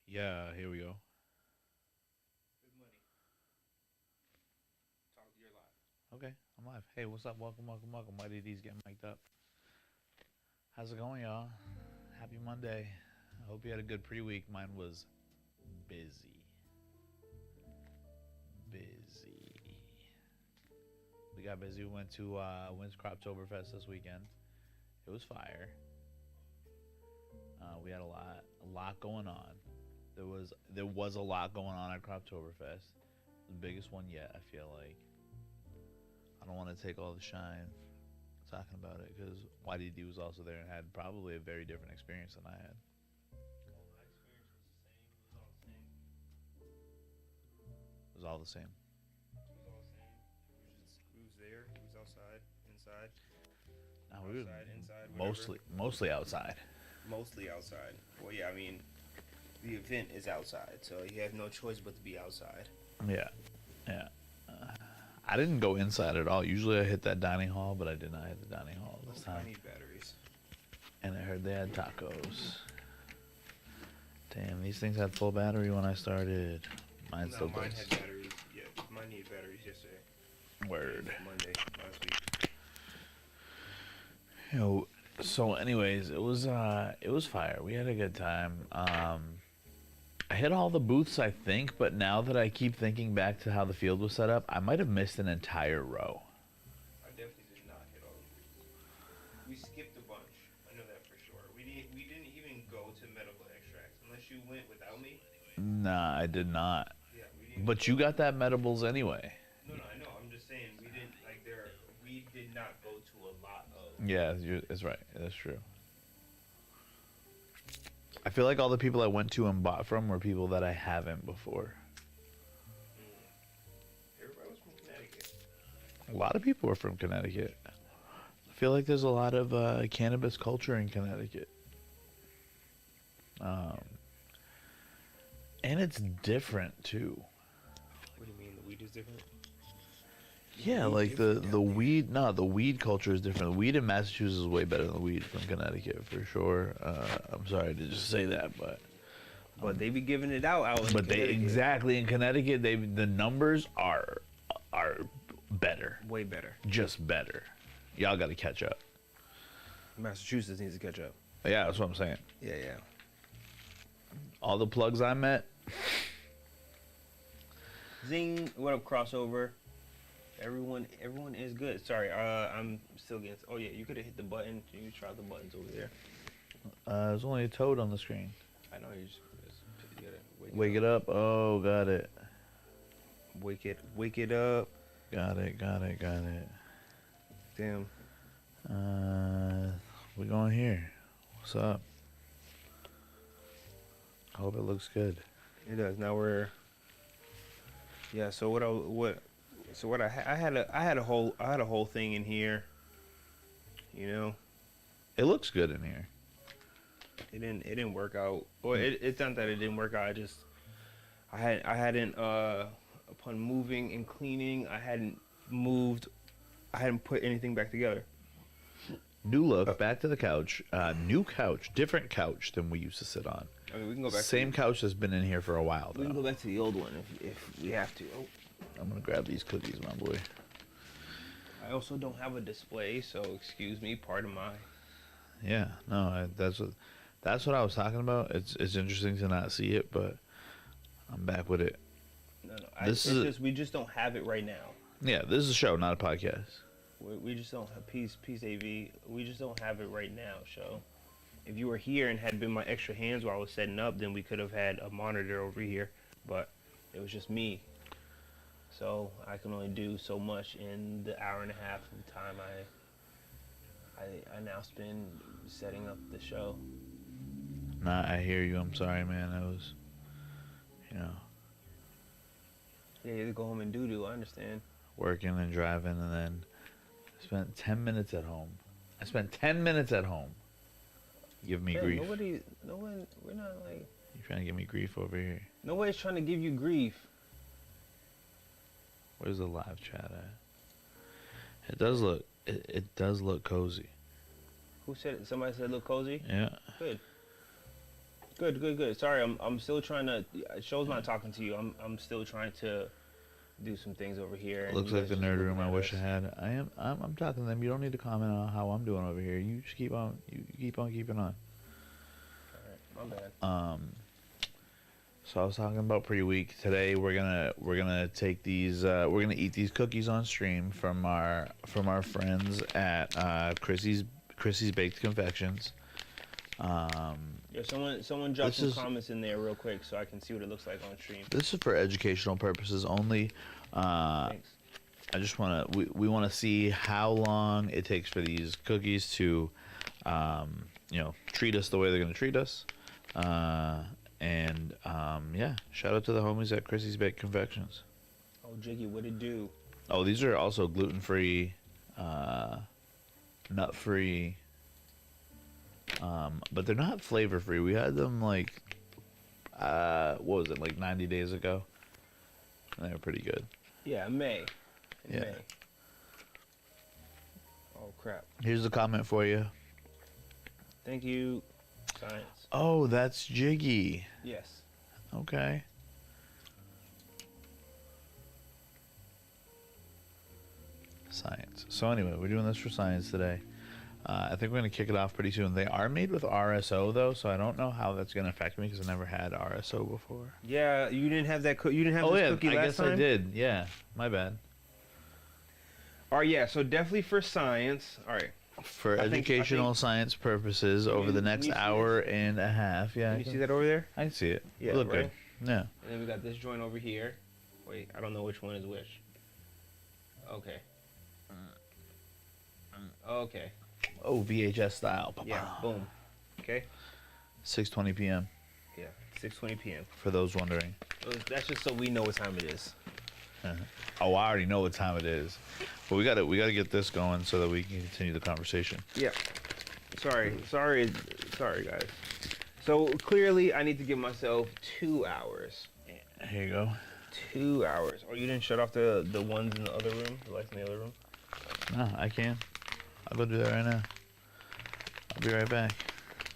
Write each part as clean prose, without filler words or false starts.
Yeah, here we go. Good money. Talk to your live. Okay, I'm live. Hey, what's up? Welcome, welcome, welcome. YDD's getting mic'd up. How's it going, y'all? Happy Monday. I hope you had a good pre-week. Mine was busy. Busy. We got busy. We went to Wins Croptoberfest this weekend. It was fire. We had a lot going on. There was a lot going on at Croptoberfest. The biggest one yet, I feel like. I don't want to take all the shine talking about it because YDD was also there and had probably a very different experience than I had. Well, my experience was the same. It was all the same. It was all the same. It was all the same. We was there. He was outside, inside, No, we were outside, inside, whatever. mostly outside. Mostly outside. Well, yeah, I mean, the event is outside, so you have no choice but to be outside. Yeah, yeah. I didn't go inside at all. Usually I hit that dining hall, but I did not hit the dining hall this I time. need batteries. And I heard they had tacos. Damn, these things had full battery when I started. Mine still Mine does. had batteries. Yeah, mine needed batteries yesterday. Word. Monday last week. So anyways, it was fire. We had a good time. I hit all the booths, I think, but now that I keep thinking back to how the field was set up, I might have missed an entire row. I definitely did not hit all of them. We skipped a bunch. I know that for sure. We didn't even go to medical extracts unless you went without me. Nah, I did not. Yeah, we didn't But go. you got that medibles anyway. No, I know. I'm just saying we didn't like there. We did not go to a lot of. Yeah, it's right. That's true. I feel like all the people I went to and bought from were people that I haven't before. Everybody was from Connecticut. A lot of people are from Connecticut. I feel like there's a lot of cannabis culture in Connecticut. Um, and it's different too. What do you mean the weed is different? Yeah, like the weed. No, the weed culture is different. The weed in Massachusetts is way better than the weed from Connecticut for sure. I'm sorry to just say that, But they be giving it out in but they Connecticut. exactly in Connecticut the numbers are better, Way better. just better. Y'all got to catch up. Massachusetts needs to catch up. Yeah, that's what I'm saying. Yeah. All the plugs I met. Zing! What up, crossover? Everyone is good. Sorry, I'm still getting. Oh yeah, you could have hit the button. You try the buttons over there. There's only a toad on the screen. I know you gotta Wake it up. Oh, got it. Wake it up. Got it. Damn. We going here. What's up? I hope it looks good. It does. Now we're. Yeah. So I had a whole thing in here. You know, It looks good in here. it didn't work out. Or it's not that it didn't work out. I hadn't upon moving and cleaning, I hadn't put anything back together. New look. Back to the couch. New couch. Different couch than we used to sit on. I mean, we can go back. Same couch that's been in here for a while We can though. go back to the old one if we have to. Oh. I'm gonna grab these cookies, my boy. I also don't have a display, so excuse me. Pardon my. Yeah. No. That's what I was talking about. It's interesting to not see it, but I'm back with it. No. This is we just don't have it right now. Yeah. This is a show, not a podcast. We just don't have peace AV. We just don't have it right now. Show. If you were here and had been my extra hands while I was setting up, then we could have had a monitor over here. But it was just me. So I can only do so much in the hour and a half of time I now spend setting up the show. Nah, I hear you. I'm sorry, man. I was, Yeah, you have to go home and do. I understand. working and driving, and then I spent 10 minutes at home. I spent 10 minutes at home. Give me Hey, grief. no one, we're not like, You're trying to give me grief over here. nobody's trying to give you grief. Where's the live chat at? It does look cozy. Who said it? Somebody said look cozy? Yeah. Good. Good, good, good. Sorry, I'm still trying to. Show's not talking to you. I'm still trying to do some things over here. and Looks you like guys the just nerd looking room I at wish I us. had. I'm talking to them. You don't need to comment on how I'm doing over here. You just keep on. You keep on keeping on. All right, my bad. So I was talking about pre-week. Today we're gonna take these. We're gonna eat these cookies on stream from our friends at Chrissy's Baked Confections. Yeah, someone drop This some is- comments in there real quick so I can see what it looks like on stream. This is for educational purposes only. Thanks. I just want to we want to see how long it takes for these cookies to treat us the way they're going to treat us. Yeah, shout out to the homies at Chrissy's Baked Confections. Oh, Jiggy, what it do? Oh, these are also gluten-free, nut-free, but they're not flavor-free. We had them like what was it, like 90 days ago, and they were pretty good. Yeah, May. Yeah. May. Oh crap. Here's the comment for you. Thank you, science. Oh, that's Jiggy. Yes. Okay. Science. So anyway, we're doing this for science today. I think we're going to kick it off pretty soon. They are made with RSO though, so I don't know how that's going to affect me because I never had RSO before. Yeah, you didn't have that. You didn't have Oh this yeah, cookie I last guess time. I did. Yeah, my bad. All right, yeah. So definitely for science. All right. For I think- educational science purposes, over the Can next you see hour and a half. Yeah, Can you see that over there? I can see it. Yeah, It look right? good. Yeah. And then we got this joint over here. Wait, I don't know which one is which. Okay. Okay. Oh, VHS style. Yeah. Boom. Okay. 6:20 p.m. Yeah. 6:20 p.m. For those wondering. That's just so we know what time it is. Oh, I already know what time it is. But we gotta get this going so that we can continue the conversation. Yeah. Sorry, guys. So clearly, I need to give myself 2 hours. Here you go. 2 hours. Oh, you didn't shut off the ones in the other room, the lights in the other room. No, I can. I'll go do that right now. I'll be right back.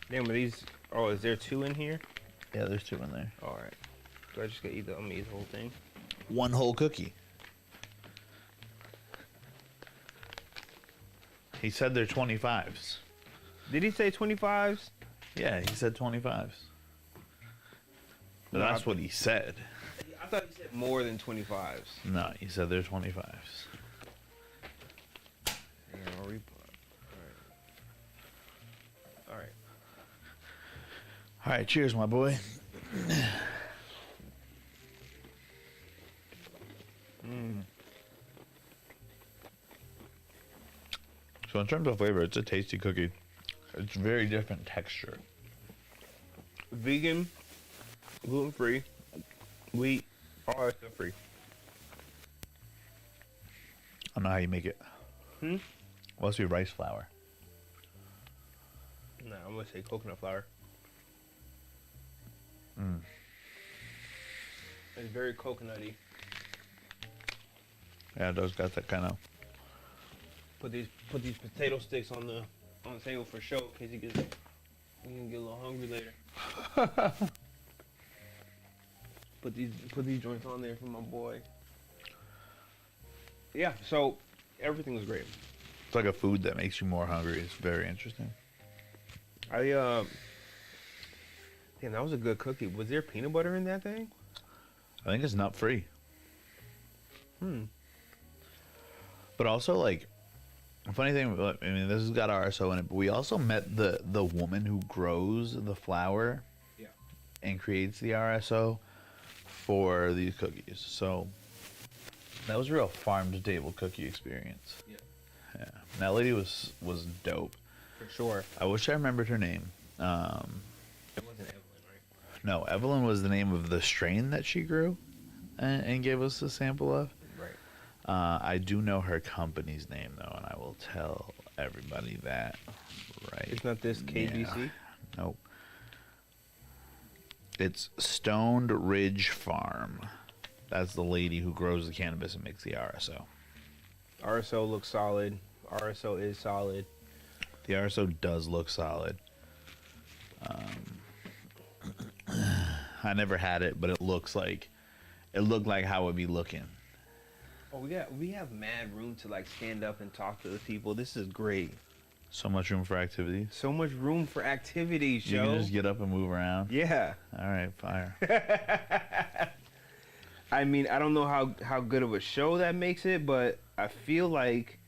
Damn, are these? Oh, is there 2 in here? Yeah, there's 2 in there. All right. Do I just get I'm gonna eat the whole thing? One whole cookie. He said they're 25s. Did he say 25s? Yeah, he said 25s. No, That's what he said. I thought he said more than 25s. No, he said they're 25s. Yeah, I'll re- All right. All right, cheers, my boy. So in terms of flavor, it's a tasty cookie. It's very different texture. Vegan, gluten free, wheat, all that stuff free. I don't know how you make it. Hmm? Well, let's be rice flour. Nah, I'm gonna say coconut flour. Mm. It's very coconutty. Yeah, it does got that kind of. Put these potato sticks on the table for show in case you can get a little hungry later. Put these joints on there for my boy. Yeah, so everything was great. It's like a food that makes you more hungry. It's very interesting. Damn, that was a good cookie. Was there peanut butter in that thing? I think it's nut free. But also, like, the funny thing, I mean, this has got RSO in it, but we also met the woman who grows the flour and creates the RSO for these cookies. So that was a real farm to table cookie experience. Yeah. That lady was dope. For sure. I wish I remembered her name. It wasn't Evelyn, right? No, Evelyn was the name of the strain that she grew and gave us a sample of. Right. I do know her company's name, though, and I will tell everybody that right. It's not this KBC? Yeah. Nope. It's Stoned Ridge Farm. That's the lady who grows the cannabis and makes the RSO. RSO looks solid. RSO is solid. The RSO does look solid. I never had it, but it looked like how it'd be looking. Oh, we have mad room to like stand up and talk to the people. This is great. So much room for activities. So much room for activities, You Joe. can just get up and move around. Yeah. All right, fire. I mean, I don't know how good of a show that makes it, but I feel like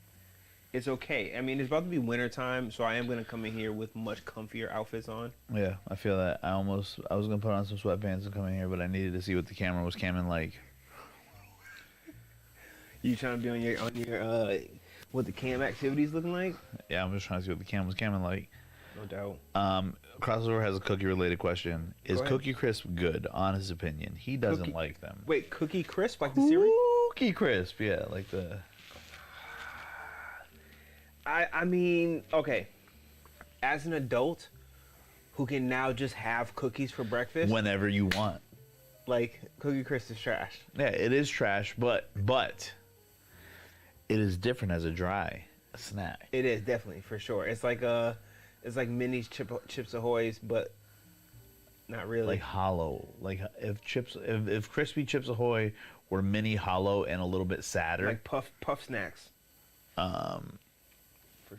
it's okay. I mean, it's about to be winter time, so I am gonna come in here with much comfier outfits on. Yeah, I feel that. I was gonna put on some sweatpants and come in here, but I needed to see what the camera was camming like. You trying to be on your what the cam activities looking like? Yeah, I'm just trying to see what the camera was camming like. No doubt. Crossover has a cookie-related question. Is ahead. Cookie Crisp good? On his opinion, he doesn't Cookie- like them. Wait, Cookie Crisp, like the cereal? Cookie Crisp, yeah, like the. I mean, okay. As an adult who can now just have cookies for breakfast, Whenever you want. like Cookie Crisp is trash. Yeah, it is trash, but it is different as a dry snack. It is definitely for sure. It's like mini Chips Ahoy's, but not really. Like hollow. Like if crispy Chips Ahoy were mini hollow and a little bit sadder. like puff snacks. For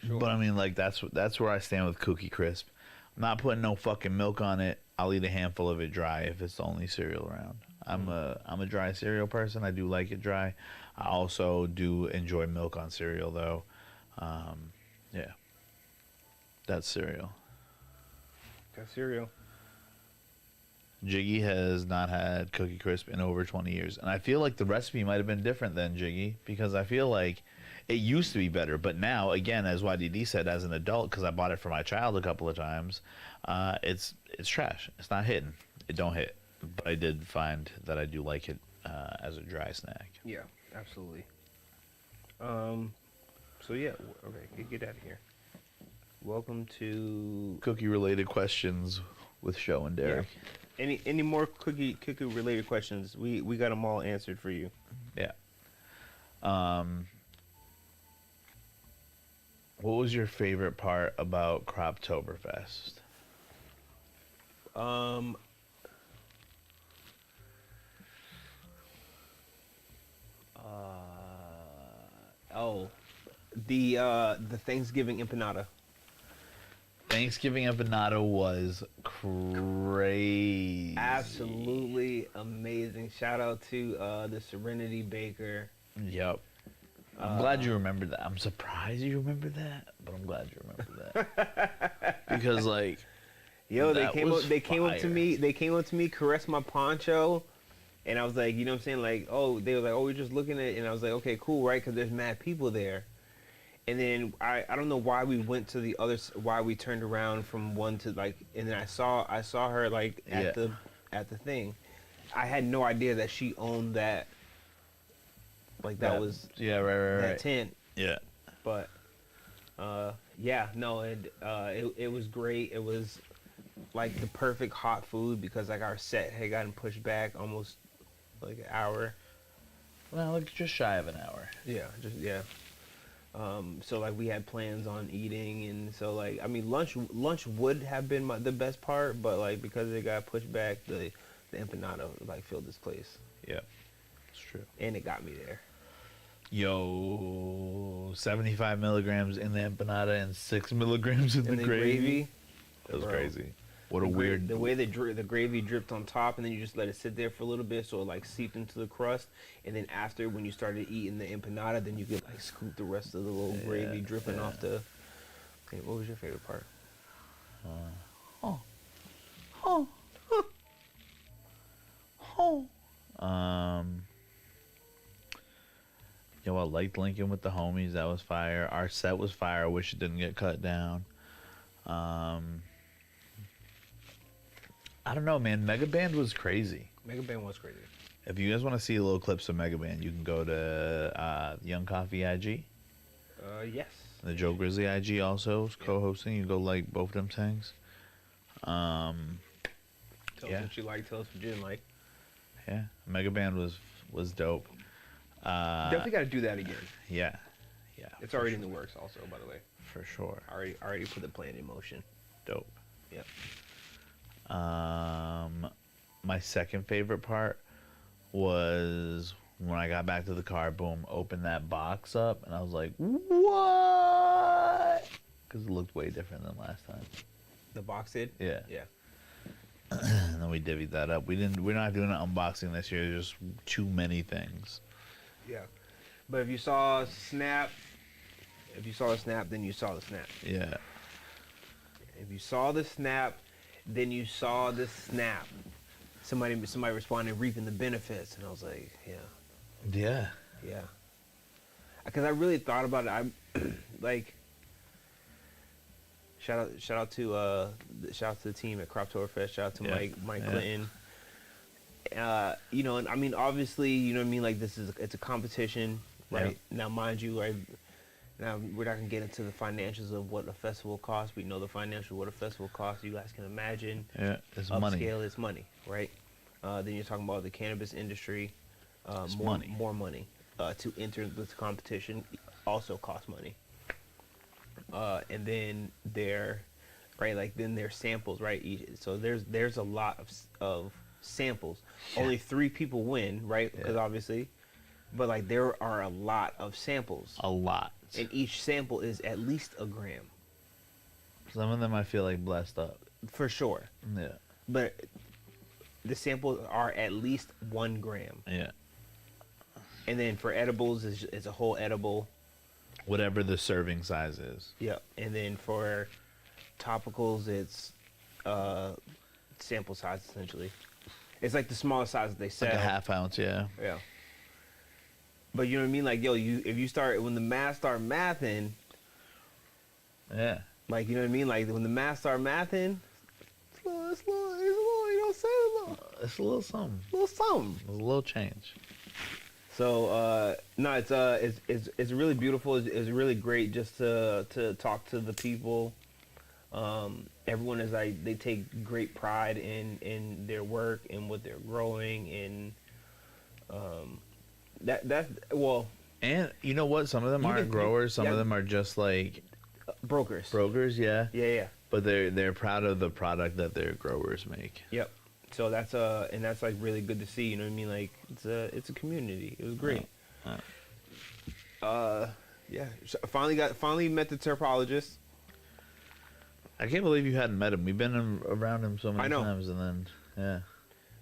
sure. But I mean, like that's where I stand with Cookie Crisp. I'm not putting no fucking milk on it. I'll eat a handful of it dry if it's the only cereal around. I'm a dry cereal person. I do like it dry. I also do enjoy milk on cereal though. Yeah, that's cereal. Got cereal. Jiggy has not had Cookie Crisp in over 20 years, and I feel like the recipe might have been different then, Jiggy, because I feel like it used to be better, but now, again, as YDD said, as an adult, because I bought it for my child a couple of times, it's trash. It's not hitting. It don't hit. But I did find that I do like it as a dry snack. Yeah, absolutely. So yeah, okay, get out of here. Welcome to Cookie-related questions with Sho and Derek. Yeah. Any more cookie related questions? We got them all answered for you. Yeah. What was your favorite part about Croptoberfest? The Thanksgiving empanada. Thanksgiving empanada was crazy. Absolutely amazing. Shout out to the Serenity Baker. Yep. I'm glad you remembered that. I'm surprised you remembered that, but I'm glad you remembered that. Because like, yo, that they came up to fire. me, caressed my poncho, and I was like, you know what I'm saying? Like, oh, they were like, oh, we're just looking at it, and I was like, okay, cool, right? Because there's mad people there. And then I don't know why we went to the other, why we turned around from one to like, and then I saw her like at the thing. I had no idea that she owned that. Like that was right. tent. Yeah. But it was great. It was like the perfect hot food because like our set had gotten pushed back almost like an hour. Well, like just shy of an hour. Yeah. So like we had plans on eating, and so like I mean lunch would have been the best part, but like because it got pushed back, the empanada like filled this place. Yeah, it's true. And it got me there. Yo, 75 milligrams in the empanada and 6 milligrams in the gravy. That was crazy. What a weird. The way the gravy dripped on top, and then you just let it sit there for a little bit so it like seeped into the crust, and then after when you started eating the empanada, then you could like scoop the rest of the little gravy dripping off the. Okay, what was your favorite part? Yo, I liked linking with the homies. That was fire. Our set was fire. I wish it didn't get cut down. I don't know, man. Mega Band was crazy. Mega Band was crazy. If you guys want to see little clips of Mega Band, you can go to Young Coffee IG. Yes. The Joe Grizzly IG also is co-hosting. You go like both of them things. Tell us what you like. Tell us what you didn't like. Yeah, Mega Band was dope. Definitely got to do that again. Yeah. It's already in the works, also, by the way. For sure. I already put the plan in motion. Dope. Yep. My second favorite part was when I got back to the car. Boom, opened that box up, and I was like, "What?" Because it looked way different than last time. The box did. Yeah. Yeah. And then we divvied that up. We're not doing an unboxing this year. There's just too many things. Yeah. But if you saw Snap, then you saw the Snap. Yeah. If you saw the Snap, then you saw the Snap. Somebody responded, reaping the benefits, and I was like, Yeah. yeah. Because I really thought about it. I like. Shout out to the team at Croptoberfest. Shout out to Mike Clinton. You know, and I mean, obviously, you know what I mean. Like, it's a competition, right? Yeah. Now, mind you, right? Now we're not gonna get into the financials of what a festival costs. We know the financials of what a festival costs. You guys can imagine. Yeah, it's Upscale money. is money, right? Then you're talking about the cannabis industry. It's More money. more money to enter this competition also costs money. And then their samples, right? So there's a lot of samples. Yeah. Only 3 people win, right? Because obviously, but like there are a lot of samples. A lot. And each sample is at least a gram. Some of them I feel like blessed up. For sure. Yeah. But the samples are at least 1 gram. Yeah. And then for edibles, it's a whole edible. Whatever the serving size is. Yep. And then for topicals, it's sample size essentially. It's like the smallest size that they sell. Like a half ounce, yeah. Yeah. But you know what I mean? Like, if you start, when the math start mathing, Yeah. like, you know what I mean? Like, when the math start mathing, it's a little, you know what I'm saying? It's a little something. A little something. It's a little change. So, no, it's really beautiful. It's really great just to talk to the people. Everyone is like, they take great pride in their work and what they're growing, and that's well. And you know what? Some of them aren't growers. Some of them are just like brokers. Brokers, yeah. Yeah. But they're proud of the product that their growers make. Yep. So that's like really good to see. You know what I mean? Like, it's a community. It was great. Yeah. Finally met the terpologist. I can't believe you hadn't met him. We've been around him so many I know. times, and then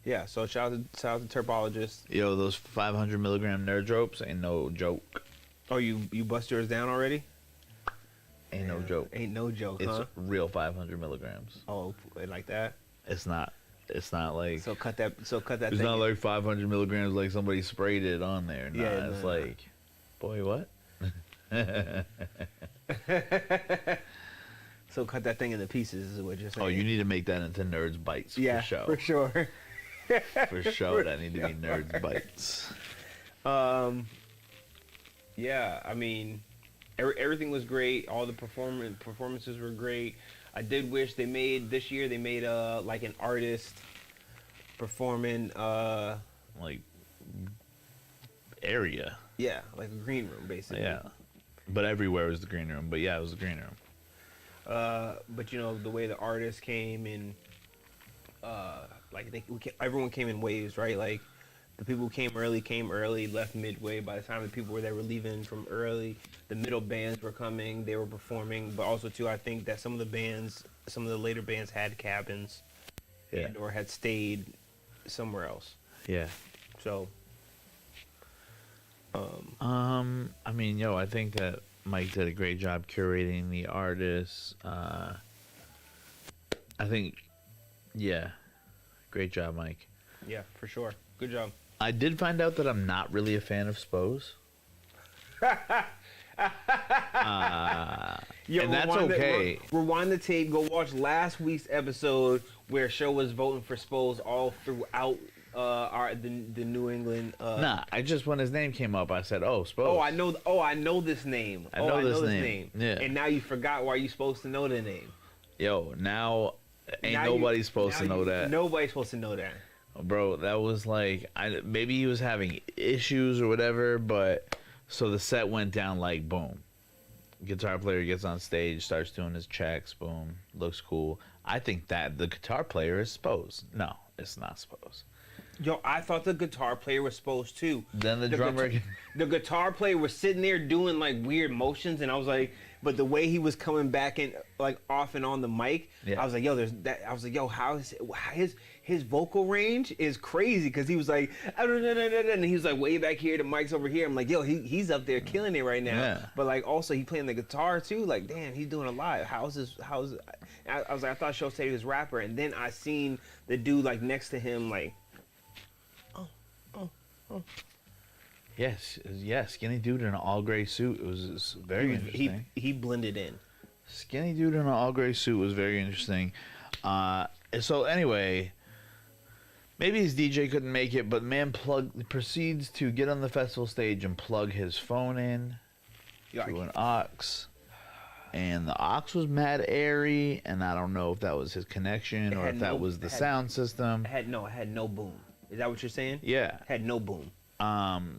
Yeah. So shout out to terpologist. Yo, those 500 milligram nerd ropes ain't no joke. Oh, you bust yours down already? Ain't no joke. Ain't no joke, It's huh? real 500 milligrams. Oh, like that. It's not like. So cut that. It's thing not in. like 500 milligrams like somebody sprayed it on there. Nah, Yeah, it's nah. like, boy, what? So cut that thing into pieces is what you're saying. Oh, you need to make that into Nerds Bites yeah, for sure. for sure. For sure, that need to be Nerds Bites. Yeah, I mean, everything was great. All the performances were great. I did wish they made like an artist performing Like, area. yeah, like a green room basically. Yeah. But everywhere was the green room. But yeah, it was the green room. But you know, the way the artists came in, like everyone came in waves, right? Like the people who came early, left midway. By the time the people were leaving from early, the middle bands were coming, they were performing. But also too, I think that some of the later bands had cabins, Yeah. or had stayed somewhere else. Yeah. So, I mean, yo, I think that Mike did a great job curating the artists. I think, yeah, great job, Mike. yeah, for sure, good job. I did find out that I'm not really a fan of Spose. Yo, and that's okay. Rewind the tape. Go watch last week's episode where Sho was voting for Spose all throughout the New England. Nah, I just when his name came up, I said, "Oh, Spose." Oh, I know this name. I know this name. Yeah. And now you forgot why you supposed to know the name. Yo, now ain't Now nobody you- supposed now to know you- that. Nobody's supposed to know that. Bro, that was like, maybe he was having issues or whatever, but so the set went down like boom. Guitar player gets on stage, starts doing his checks, boom, looks cool. I think that the guitar player is Spose. No, it's not Spose. Yo, I thought the guitar player was supposed to. Then the drummer. The guitar player was sitting there doing like weird motions, and I was like, but the way he was coming back and like off and on the mic, Yeah. I was like, yo, there's that. I was like, yo, how is his vocal range is crazy because he was like, and he was like way back here, the mic's over here. I'm like, yo, he's up there killing it right now. Yeah. But like also he playing the guitar too. Like, damn, he's doing a lot. I was like, I thought Show said he was rapper, and then I seen the dude like next to him like. Yes, skinny dude in an all gray suit. It was very interesting. He blended in. Skinny dude in an all gray suit was very interesting. So anyway, maybe his DJ couldn't make it, but man proceeds to get on the festival stage and plug his phone in to an aux. And the aux was mad airy, and I don't know if that was his connection or if that was the sound system. It had no boom. Is that what you're saying? Yeah. Had no boom.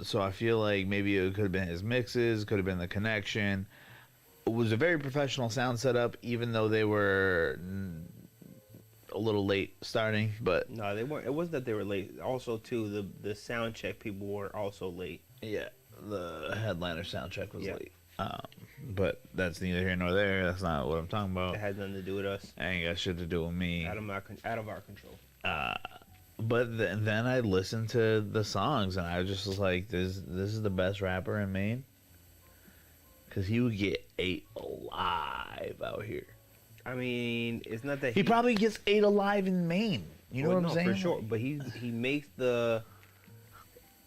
So I feel like maybe it could have been his mixes, could have been the connection. It was a very professional sound setup, even though they were a little late starting. But no, they weren't. It wasn't that they were late. Also, too, the sound check people were also late. yeah, the headliner sound check was late. But that's neither here nor there. That's not what I'm talking about. It had nothing to do with us. Ain't got shit to do with me. Out of our control. But then I listened to the songs, and I just was like, this is the best rapper in Maine. Because he would get ate alive out here. I mean, it's not that he probably gets ate alive in Maine. You know what I'm saying? For sure. But he makes the,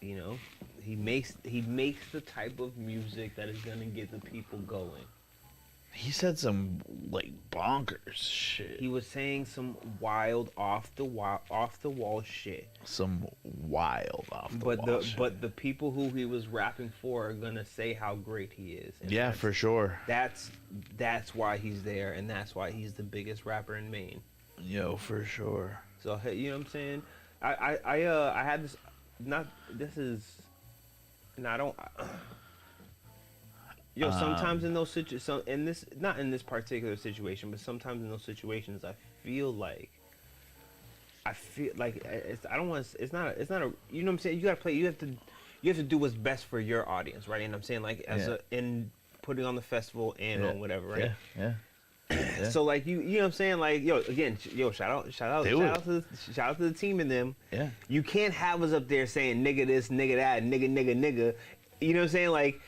you know, he makes the type of music that is gonna get the people going. He said some like bonkers shit. He was saying some wild off the wall shit. Some wild off the wall shit. But the people who he was rapping for are gonna say how great he is. And yeah, for sure. That's why he's there, and that's why he's the biggest rapper in Maine. Yo, for sure. So you know what I'm saying? I had this. I don't. Yo, sometimes in those situations, not in this particular situation, but sometimes in those situations, I feel like it's. I don't want. It's not a. You know what I'm saying? You gotta play. You have to do what's best for your audience, right? And I'm saying like in putting on the festival and on whatever, right? Yeah. So like you know what I'm saying? Like shout out to the team and them. Yeah. You can't have us up there saying nigga this, nigga that, nigga. You know what I'm saying? Like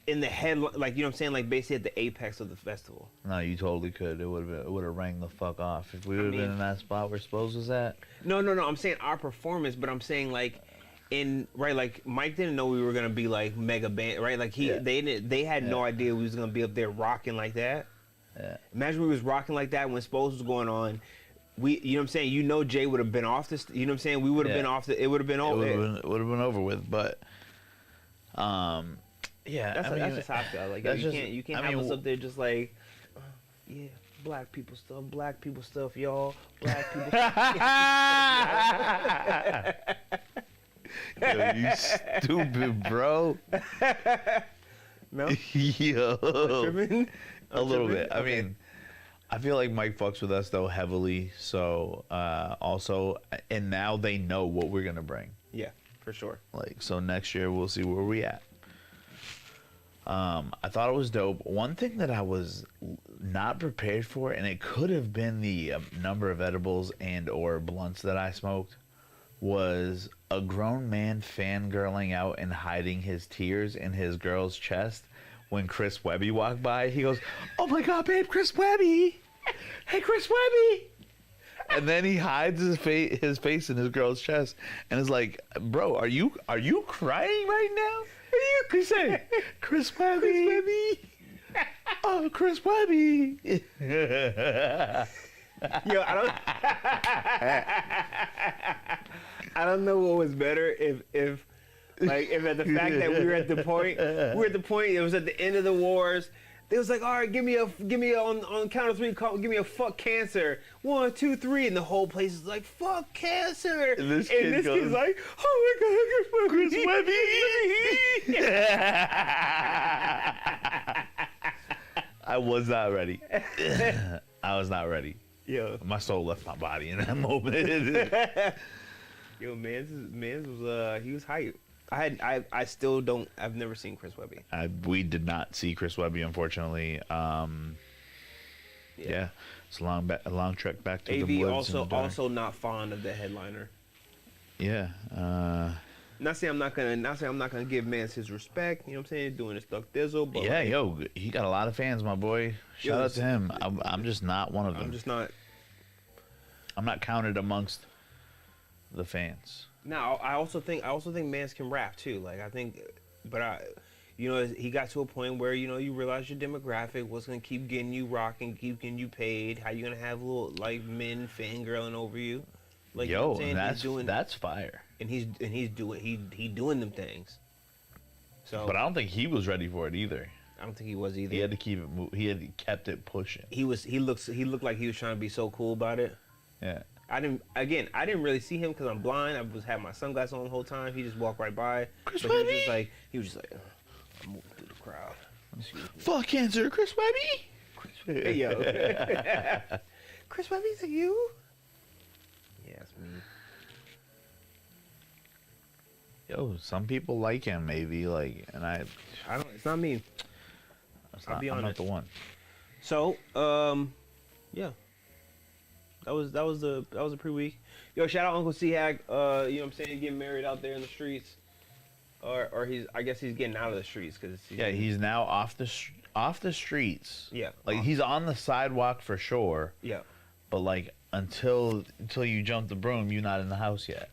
in the head, like you know what I'm saying? Like basically at the apex of the festival. No, you totally could. It would have rang the fuck off if we would have been in that spot where Spose was at. No. I'm saying our performance, but I'm saying like. Like Mike didn't know we were gonna be like mega band, right? Like they had no idea we was gonna be up there rocking like that. Yeah. Imagine we was rocking like that when Spose was going on. You know what I'm saying? You know Jay would have been off this. You know what I'm saying? We would have been off the. It would have been over. It would have been over with, but that's just how I feel. Like you can't have us up there just like black people stuff, y'all. Black people stuff. Yo, you stupid, bro. No? Yo. A little bit. Okay. I mean, I feel like Mike fucks with us, though, heavily. So, also, and now they know what we're going to bring. Yeah, for sure. Like, so next year, we'll see where we at. I thought it was dope. One thing that I was not prepared for, and it could have been the number of edibles and or blunts that I smoked, was a grown man fangirling out and hiding his tears in his girl's chest when Chris Webby walked by. He goes, "Oh my God, babe, Chris Webby! Hey, Chris Webby!" And then he hides his face in his girl's chest and is like, "Bro, are you crying right now? He said, Chris Webby. Oh, Chris Webby." Yo, I don't know what was better if at the fact that we were at the point it was at the end of the wars, They was like, all right, give me a on count of three, give me a fuck cancer. 1, 2, 3, and the whole place is like, fuck cancer. And this kid's like, oh my god, Chris Webby. I was not ready. I was not ready. Yo, My soul left my body in that moment. yo, Mans was he was hype. I still don't. I've never seen Chris Webby. We did not see Chris Webby, unfortunately. Yeah, it's a long trek back to the woods. Also not fond of the headliner. Yeah. Not saying I'm not gonna give Mans his respect. You know what I'm saying? Doing his stuff thizzle, but Yeah, yo, he got a lot of fans, my boy. Shout out to him. I'm just not one of them. I'm just not. I'm not counted amongst the fans. Now, I also think Mans can rap too. Like he got to a point where you realize your demographic, what's gonna keep getting you rocking, keep getting you paid, how you gonna have little like men fangirling over you. Like, yo, you know what I'm saying? that's fire. And he's doing them things. So, But I don't think he was ready for it either. I don't think he was either. He had to keep it. He had kept it pushing. He looked like he was trying to be so cool about it. Yeah. I didn't really see him because I'm blind. I had my sunglasses on the whole time. He just walked right by. Chris But Webby? he was just like, I'm moving through the crowd. Excuse me. Fuck cancer, Chris Webby. Hey, yo. Chris Webby, is it you? Yeah, it's me. Yo, some people like him, maybe like, and I don't. It's not me. I'll be I'm not honest. the one. So, yeah. That was a pre-week. Yo, shout out Uncle C-Hack. You know what I'm saying? Getting married out there in the streets, or I guess he's getting out of the streets because He's now off the streets. Yeah, like he's on the sidewalk for sure. Yeah, but like until you jump the broom, you're not in the house yet.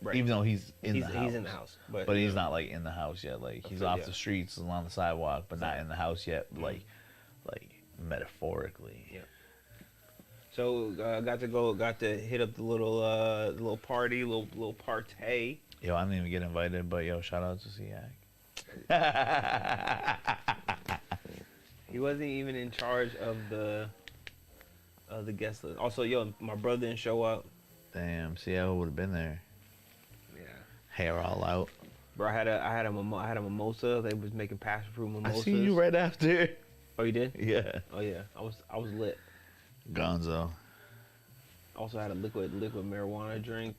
right. Even though he's in the house, but he's not like in the house yet. Like he's off the streets and on the sidewalk, but not in the house yet. Like metaphorically. Yeah. So got to hit up the little party, little partay. Yo, I didn't even get invited, but yo, shout out to C-Hack. He wasn't even in charge of the guest list. Also, yo, my brother didn't show up. Damn, C-Hack would have been there. Yeah. Hair all out. Bro, I had a mimosa. They was making passion fruit mimosas. I seen you right after. Oh, you did? Yeah. Oh yeah, I was lit. Gonzo. Also had a liquid marijuana drink.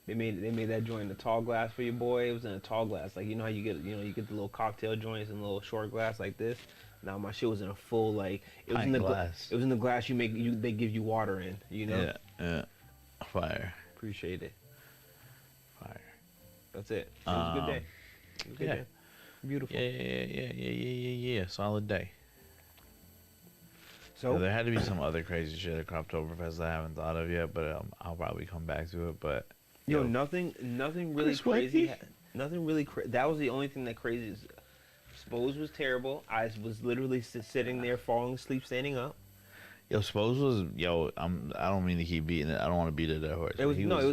They made that joint in a tall glass for your boy. It was in a tall glass, like how you get the little cocktail joints in a little short glass like this. Now my shit was in a full it was in the glass. It was in the glass they give you water in. Yeah. Fire. Appreciate it. Fire. That's it. It was a good day. It was a good day. Beautiful. Yeah. Solid day. So there had to be some other crazy shit at Croptoberfest I haven't thought of yet, but I'll probably come back to it. But nothing really Chris crazy. Webby? Nothing really. That was the only thing that crazy. Is Spose was terrible. I was literally sitting there, falling asleep, standing up. Yo, Spose was I don't mean to keep beating it. I don't want to beat it at horse. It was bad.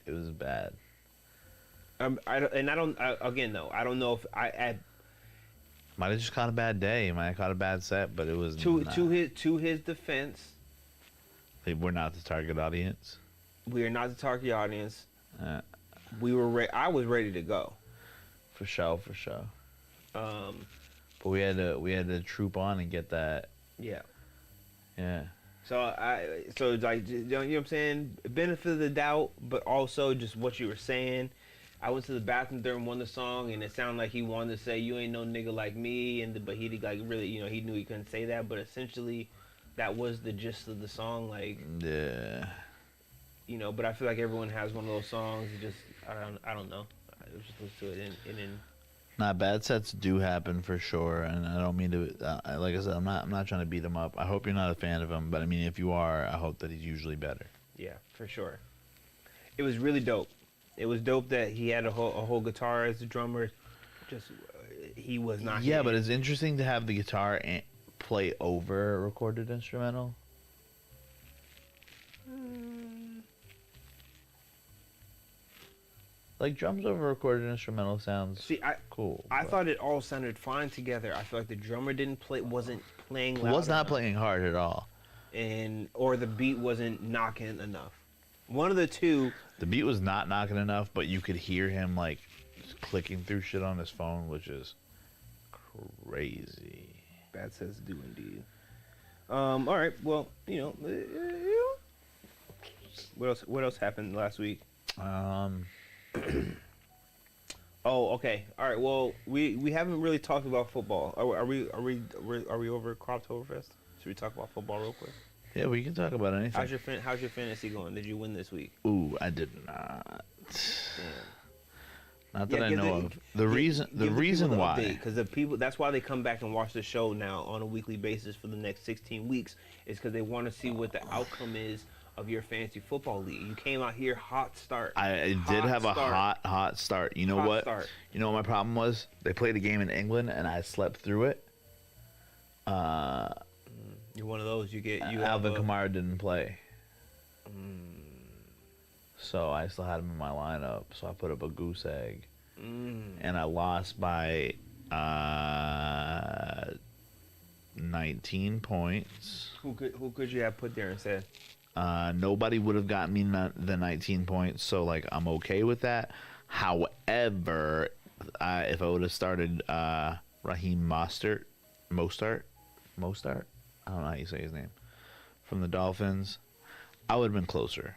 It was bad. I don't know if I might have just caught a bad day. Might have caught a bad set, but it was to his defense. We're not the target audience. We are not the target audience. I was ready to go. For sure. But we had to troop on and get that. Yeah. Yeah. So it's like, you know what I'm saying? Benefit of the doubt, but also just what you were saying. I went to the bathroom during one of the song, and it sounded like he wanted to say, "You ain't no nigga like me," but he like really, he knew he couldn't say that. But essentially, that was the gist of the song. Like, yeah. But I feel like everyone has one of those songs. Just I don't know. I was just listening to it and Not bad sets do happen for sure, and I don't mean to. Like I said, I'm not trying to beat him up. I hope you're not a fan of him, but I mean, if you are, I hope that he's usually better. Yeah, for sure. It was really dope. It was dope that he had a whole guitar as a drummer. Just he was not. Yeah, but it's interesting to have the guitar play over a recorded instrumental. Like drums over recorded instrumental sounds See, cool. I but thought it all sounded fine together. I feel like the drummer wasn't playing it loud was not enough, playing hard at all. or the beat wasn't knocking enough. One of the two. The beat was not knocking enough, but you could hear him like clicking through shit on his phone, which is crazy. Bad says do indeed. All right. Well, what else happened last week? Oh, okay. All right. Well, we haven't really talked about football. Are we over Croptoberfest? Should we talk about football real quick? Yeah, we can talk about anything. How's your fantasy going? Did you win this week? Ooh, I did not. Damn. Not that I know of. The reason why, because the people, that's why they come back and watch the show now on a weekly basis for the next 16 weeks, is because they want to see what the outcome is of your fantasy football league. You came out here hot start. I did have a hot start. You know what? You know what my problem was? They played a game in England and I slept through it. You're one of those. Alvin Kamara didn't play. So I still had him in my lineup. So I put up a goose egg. And I lost by 19 points. Who could you have put there instead? Nobody would have gotten me the 19 points. So, like, I'm okay with that. However, if I would have started Raheem Mostert, I don't know how you say his name, from the Dolphins, I would have been closer.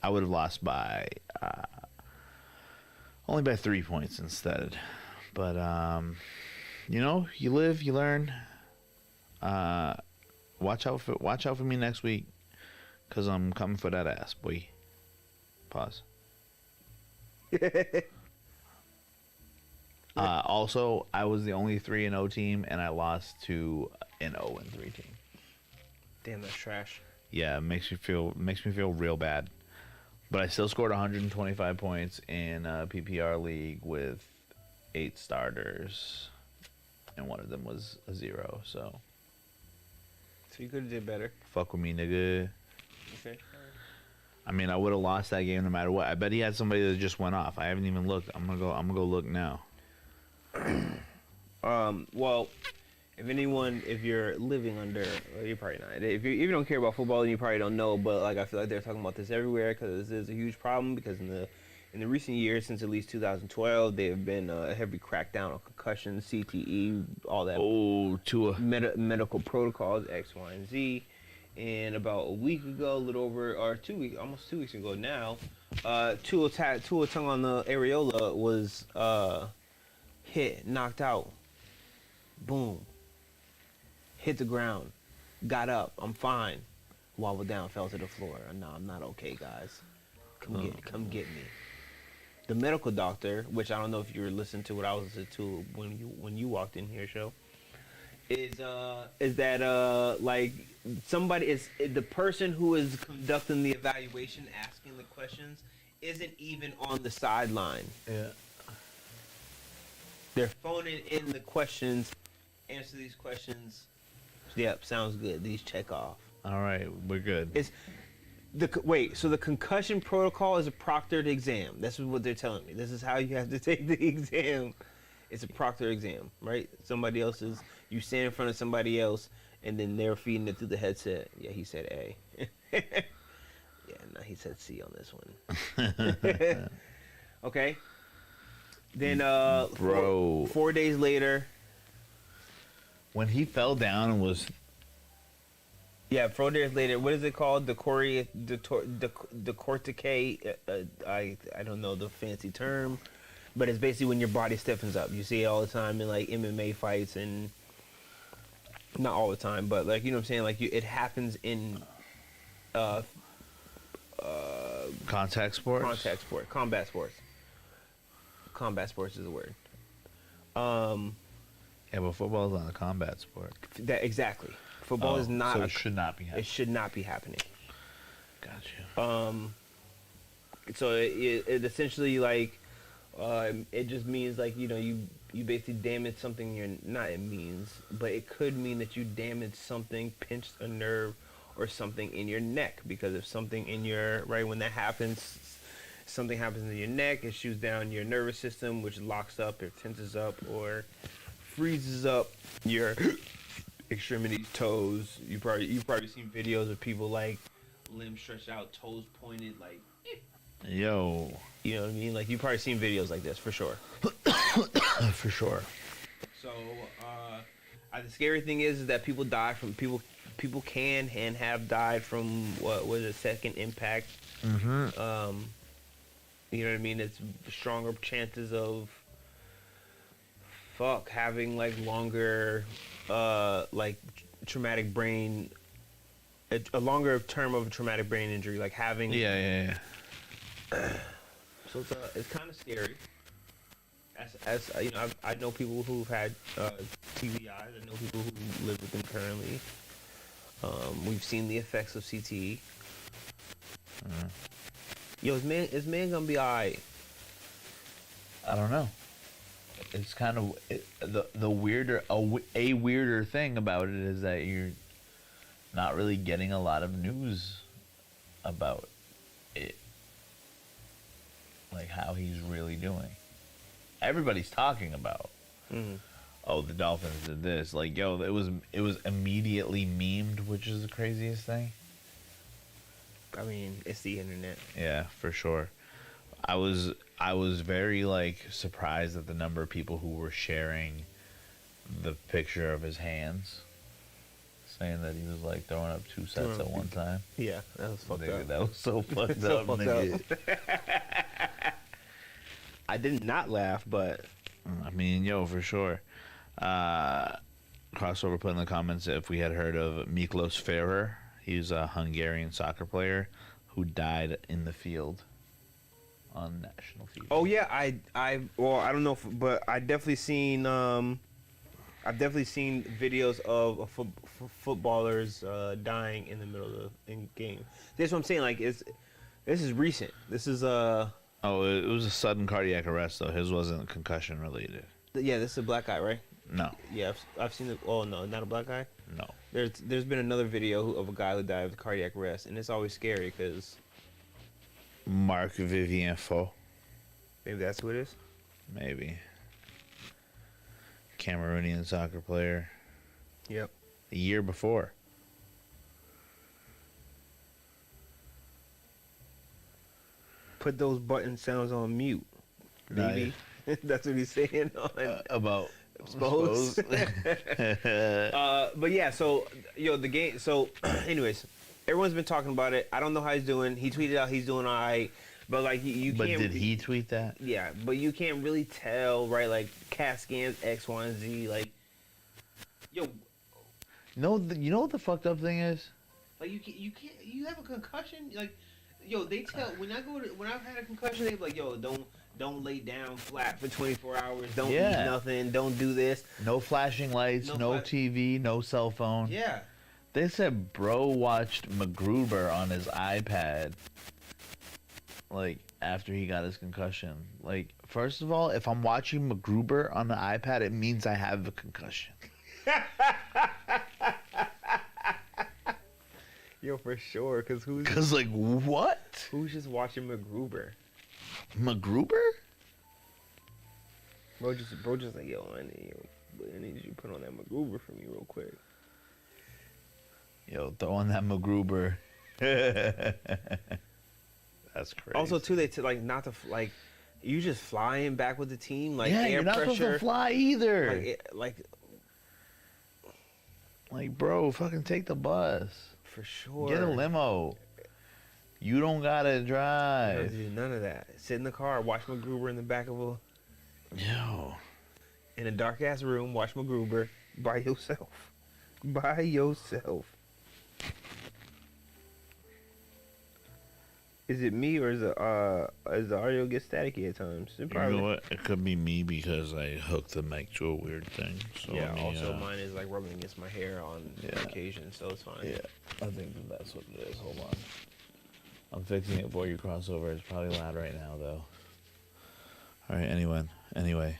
I would have lost by only by 3 points instead. But you live, you learn. Watch out for me next week, cause I'm coming for that ass, boy. Pause. Also, I was the only 3-0 team, and I lost to an 0-3 team. Damn, that's trash. Yeah, it makes me feel real bad. But I still scored 125 points in a PPR league with 8 starters, and one of them was a 0. So you could have did better. Fuck with me, nigga. Okay. I mean, I would have lost that game no matter what. I bet he had somebody that just went off. I haven't even looked. I'm gonna go look now. Well, if you're living under, well, you're probably not. If you don't care about football, then you probably don't know. But like, I feel like they're talking about this everywhere because this is a huge problem. Because in the recent years, since at least 2012, there have been a heavy crackdown on concussions, CTE, all that. Oh, Tua. Medical protocols, X, Y, and Z. And about a week ago, almost 2 weeks ago now, Tua tongue on the areola was hit, knocked out, boom, hit the ground, got up, I'm fine, wobbled down, fell to the floor. No, I'm not okay, guys. Come get me. The medical doctor, which I don't know if you were listening to what I was listening to when you walked in here, show, is that like somebody is the person who is conducting the evaluation, asking the questions, isn't even on the sideline. Yeah. They're phoning in the questions, answer these questions. Yep, sounds good. These check off. All right, we're good. So the concussion protocol is a proctored exam. That's what they're telling me. This is how you have to take the exam. It's a proctored exam, right? You stand in front of somebody else, and then they're feeding it through the headset. Yeah, he said A. Yeah, no, he said C on this one. Okay. Then, bro, 4 days later, when he fell down and was, yeah, 4 days later, what is it called? The corticate. I don't know the fancy term, but it's basically when your body stiffens up. You see it all the time in like MMA fights, and not all the time, but like, you know what I'm saying? Like it happens in contact sports. Combat sports. Combat sports is the word. Yeah, but football is not a combat sport. Exactly. Football is not. So it should not be happening. It should not be happening. Gotcha. So it essentially like, it just means like, you basically damage something. But it could mean that you damaged something, pinched a nerve or something in your neck, because if something in your, right, when that happens, something happens in your neck, it shoots down your nervous system, which locks up or tenses up or freezes up your extremities, toes. You've probably seen videos of people like limbs stretched out, toes pointed, like, Yo. you know what I mean? Like, you've probably seen videos like this for sure. For sure. So, the scary thing is that people die from people can and have died from what was it, second impact. Mm-hmm. You know what I mean? It's stronger chances of having like longer like traumatic brain, a longer term of a traumatic brain injury, like having Yeah. So it's kind of scary. As you know, I know people who've had TBIs. I know people who live with them currently. We've seen the effects of CTE. Yo, is man gonna be alright? I don't know. It's kind of the weirder a weirder thing about it is that you're not really getting a lot of news about it, like how he's really doing. Everybody's talking about, oh, the Dolphins did this. Like, yo, it was immediately memed, which is the craziest thing. I mean, it's the internet. Yeah, for sure. I was very like surprised at the number of people who were sharing the picture of his hands, saying that he was like throwing up 2 sets at one time. Yeah, that was fucked up. That was so fucked So up, fucked nigga. I did not laugh, but I mean, yo, for sure. Crossover put in the comments if we had heard of Miklos Ferrer. He's a Hungarian soccer player who died in the field on national TV. oh yeah, I don't know, but I definitely seen I've definitely seen videos of footballers dying in the middle of the game. That's what I'm saying. Like, this is recent. This is Oh, it was a sudden cardiac arrest though. His wasn't concussion related. yeah, this is a black guy, right? No, Yeah, I've seen it. Oh no, not a black guy. no. There's been another video of a guy who died of cardiac arrest, and it's always scary because Marc Vivien Faux, maybe that's who it is. maybe. Cameroonian soccer player. Yep. The year before. Put those button sounds on mute, baby. That's what he's saying on About Suppose. But yeah, so the game. So, anyways, everyone's been talking about it. I don't know how he's doing. He tweeted out he's doing all right, but like you But can't. did he tweet that? Yeah, but you can't really tell, right? Like CAT scans X, Y, and Z. Like, yo, No, you know what the fucked up thing is? like you can't. You have a concussion. Like, yo, they tell when I've had a concussion, they be like, yo, don't lay down flat for 24 hours. Don't eat nothing. Don't do this. No flashing lights, no TV, no cell phone. Yeah. They said bro watched MacGruber on his iPad, like, after he got his concussion. Like, first of all, if I'm watching MacGruber on the iPad, it means I have a concussion. Yo, for sure, Cause like, what? who's just watching MacGruber? MacGruber? Bro just like, yo, I need you to put on that MacGruber for me real quick. Yo, throw on that MacGruber. That's crazy. Also, too, not to like, you just flying back with the team, like yeah, air you're not pressure, supposed to fly either. Like, bro, fucking take the bus. For sure. Get a limo. You don't gotta Don't drive. do none of that. Sit in the car, watch MacGruber in the back of in a dark ass room, watch MacGruber by yourself. By yourself. Is it me or is the audio get staticky at times? You know what? It could be me because I hooked the mic to a weird thing. So yeah. Also, mine is like rubbing against my hair on occasion, so it's fine. Yeah, I think that's what it is. Hold on. I'm fixing it for you, Crossover. It's probably loud right now, though. All right. Anyway.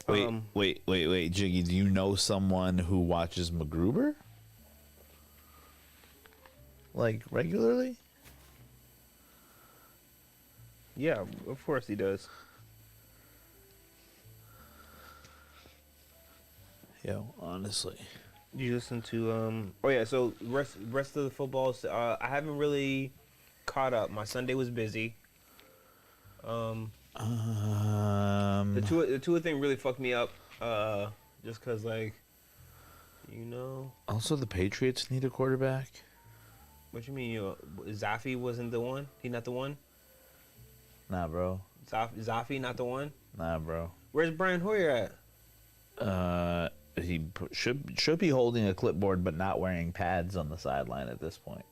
Wait, Jiggy. Do you know someone who watches MacGruber? Like regularly? Yeah, of course he does. Yo, honestly. Did you listen to Oh yeah, so rest of the football. I haven't really caught up. My Sunday was busy. The Tua thing really fucked me up. Just cause like, you know. Also, the Patriots need a quarterback. What you mean? Zafi wasn't the one? He not the one? Nah, bro. Zafi not the one? Nah, bro. Where's Brian Hoyer at? He should be holding a clipboard, but not wearing pads on the sideline at this point.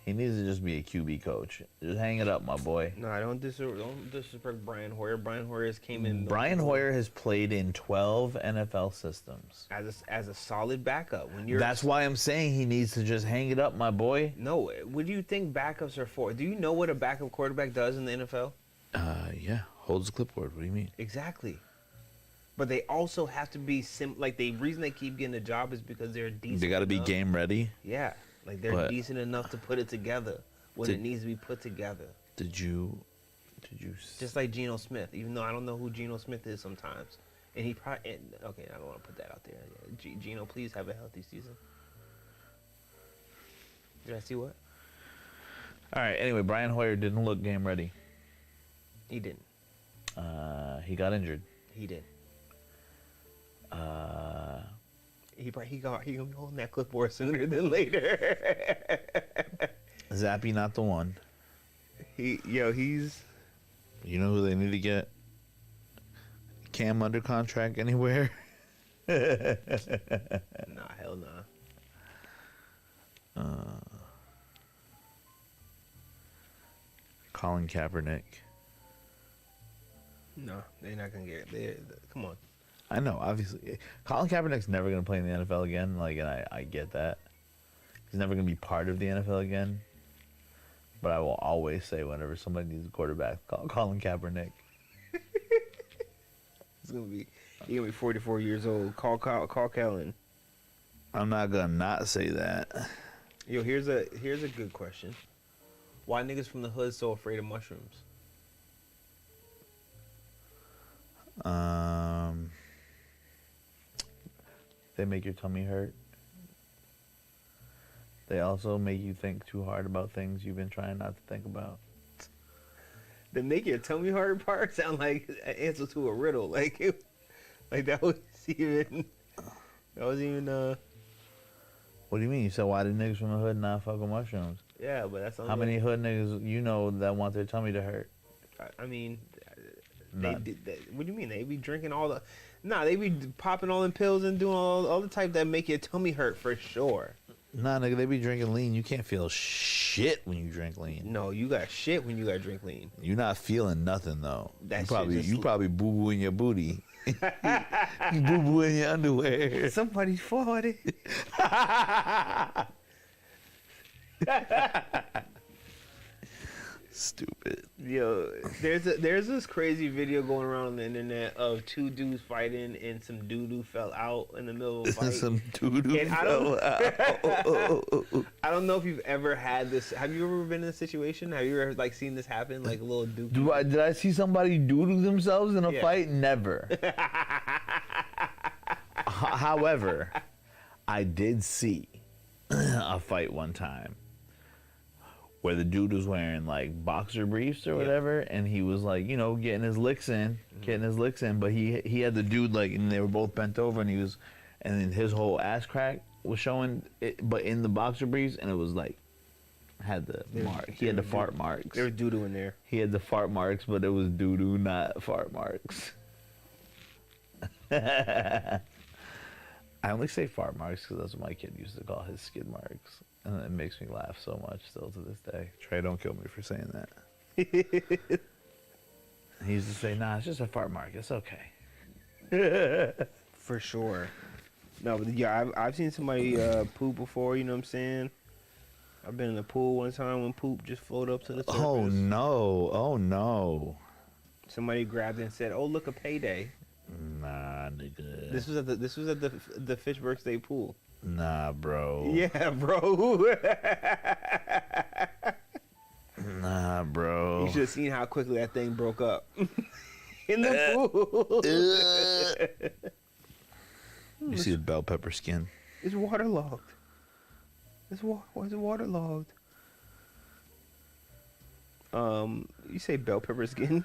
He needs to just be a QB coach. Just hang it up, my boy. No, I don't disrespect Brian Hoyer. Brian Hoyer came in. Brian Hoyer has played in 12 NFL systems as a solid backup. That's why I'm saying he needs to just hang it up, my boy. No, what do you think backups are for? Do you know what a backup quarterback does in the NFL? Yeah, holds a clipboard. What do you mean? Exactly. But they also have to be the reason they keep getting a job is because they're decent. They got to be game ready. Yeah, like they're decent enough to put it together when it needs to be put together. Did you? Just like Geno Smith, even though I don't know who Geno Smith is sometimes, and he probably okay. I don't want to put that out there. Yeah, Geno, please have a healthy season. Did I see what? All right. Anyway, Brian Hoyer didn't look game ready. He didn't. He got injured. He did. He gonna be holding that clipboard sooner than later. Zappy not the one. He's. You know who they need to get? Cam under contract anywhere? Nah, hell nah. Colin Kaepernick. No, they're not gonna get it. Come on. I know, obviously. Colin Kaepernick's never going to play in the NFL again. Like, and I get that. He's never going to be part of the NFL again. But I will always say, whenever somebody needs a quarterback, call Colin Kaepernick. He's gonna be 44 years old. Call Kellen. I'm not gonna not say that. Yo, here's a good question. Why niggas from the hood so afraid of mushrooms? They make your tummy hurt. They also make you think too hard about things you've been trying not to think about. The make your tummy hard part sound like an answer to a riddle. Like that was even. What do you mean? You said why did niggas from the hood not fuck with mushrooms? Yeah, but that's how many hood niggas you know that want their tummy to hurt? I mean, what do you mean? They be drinking all the. Nah, they be popping all them pills and doing all the type that make your tummy hurt for sure. Nah, nigga, they be drinking lean. You can't feel shit when you drink lean. No, you got shit when you got drink lean. You're not feeling nothing though. You You probably boo boo in your booty. You boo boo in your underwear. Somebody farted. Stupid. Yo, there's this crazy video going around on the internet of two dudes fighting and some doo-doo fell out in the middle of a fight. Some doo-doo fell out. I don't know if you've ever had this. Have you ever been in a situation? Have you ever seen this happen? Like a little doo. Did I see somebody doo-doo themselves in a fight? Never. However, I did see a fight one time where the dude was wearing like boxer briefs or whatever, and he was like, getting his licks in, but he had the dude like, and they were both bent over, and then his whole ass crack was showing it, but in the boxer briefs, and it was like, had the mark. He had the fart marks. There was doo-doo in there. He had the fart marks, but it was doo-doo, not fart marks. I only say fart marks because that's what my kid used to call his skid marks. And it makes me laugh so much still to this day. Trey, don't kill me for saying that. He used to say, nah, it's just a fart mark. It's okay. For sure. No, but yeah, I've seen somebody poop before, you know what I'm saying? I've been in the pool one time when poop just floated up to the surface. Oh, no. Somebody grabbed it and said, oh, look, a payday. Nah, nigga. This was at the Fitchburg State Pool. Nah, bro. Yeah, bro. Nah, bro. You should have seen how quickly that thing broke up in the pool. You see the bell pepper skin. It's waterlogged. It's waterlogged. You say bell pepper skin? Thank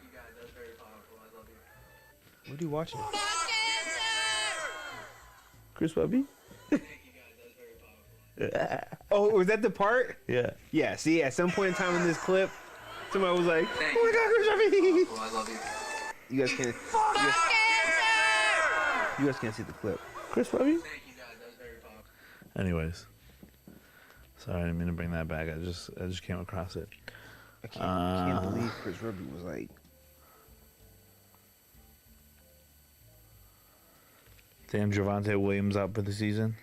you guys, that was very powerful. I love you. What are you watching? Chris Webby? Thank you guys, that was very powerful. Oh, was that the part? Yeah. Yeah, see, at some point in time in this clip, somebody was like, Thank oh my god, Chris Webby! Well, I love you. You guys can't. You guys can't see the clip. Chris Webby? Thank you guys, that was very powerful. Anyways. Sorry, I didn't mean to bring that back. I just came across it. I can't believe Chris Webby was like. Damn, Javonte Williams out for the season.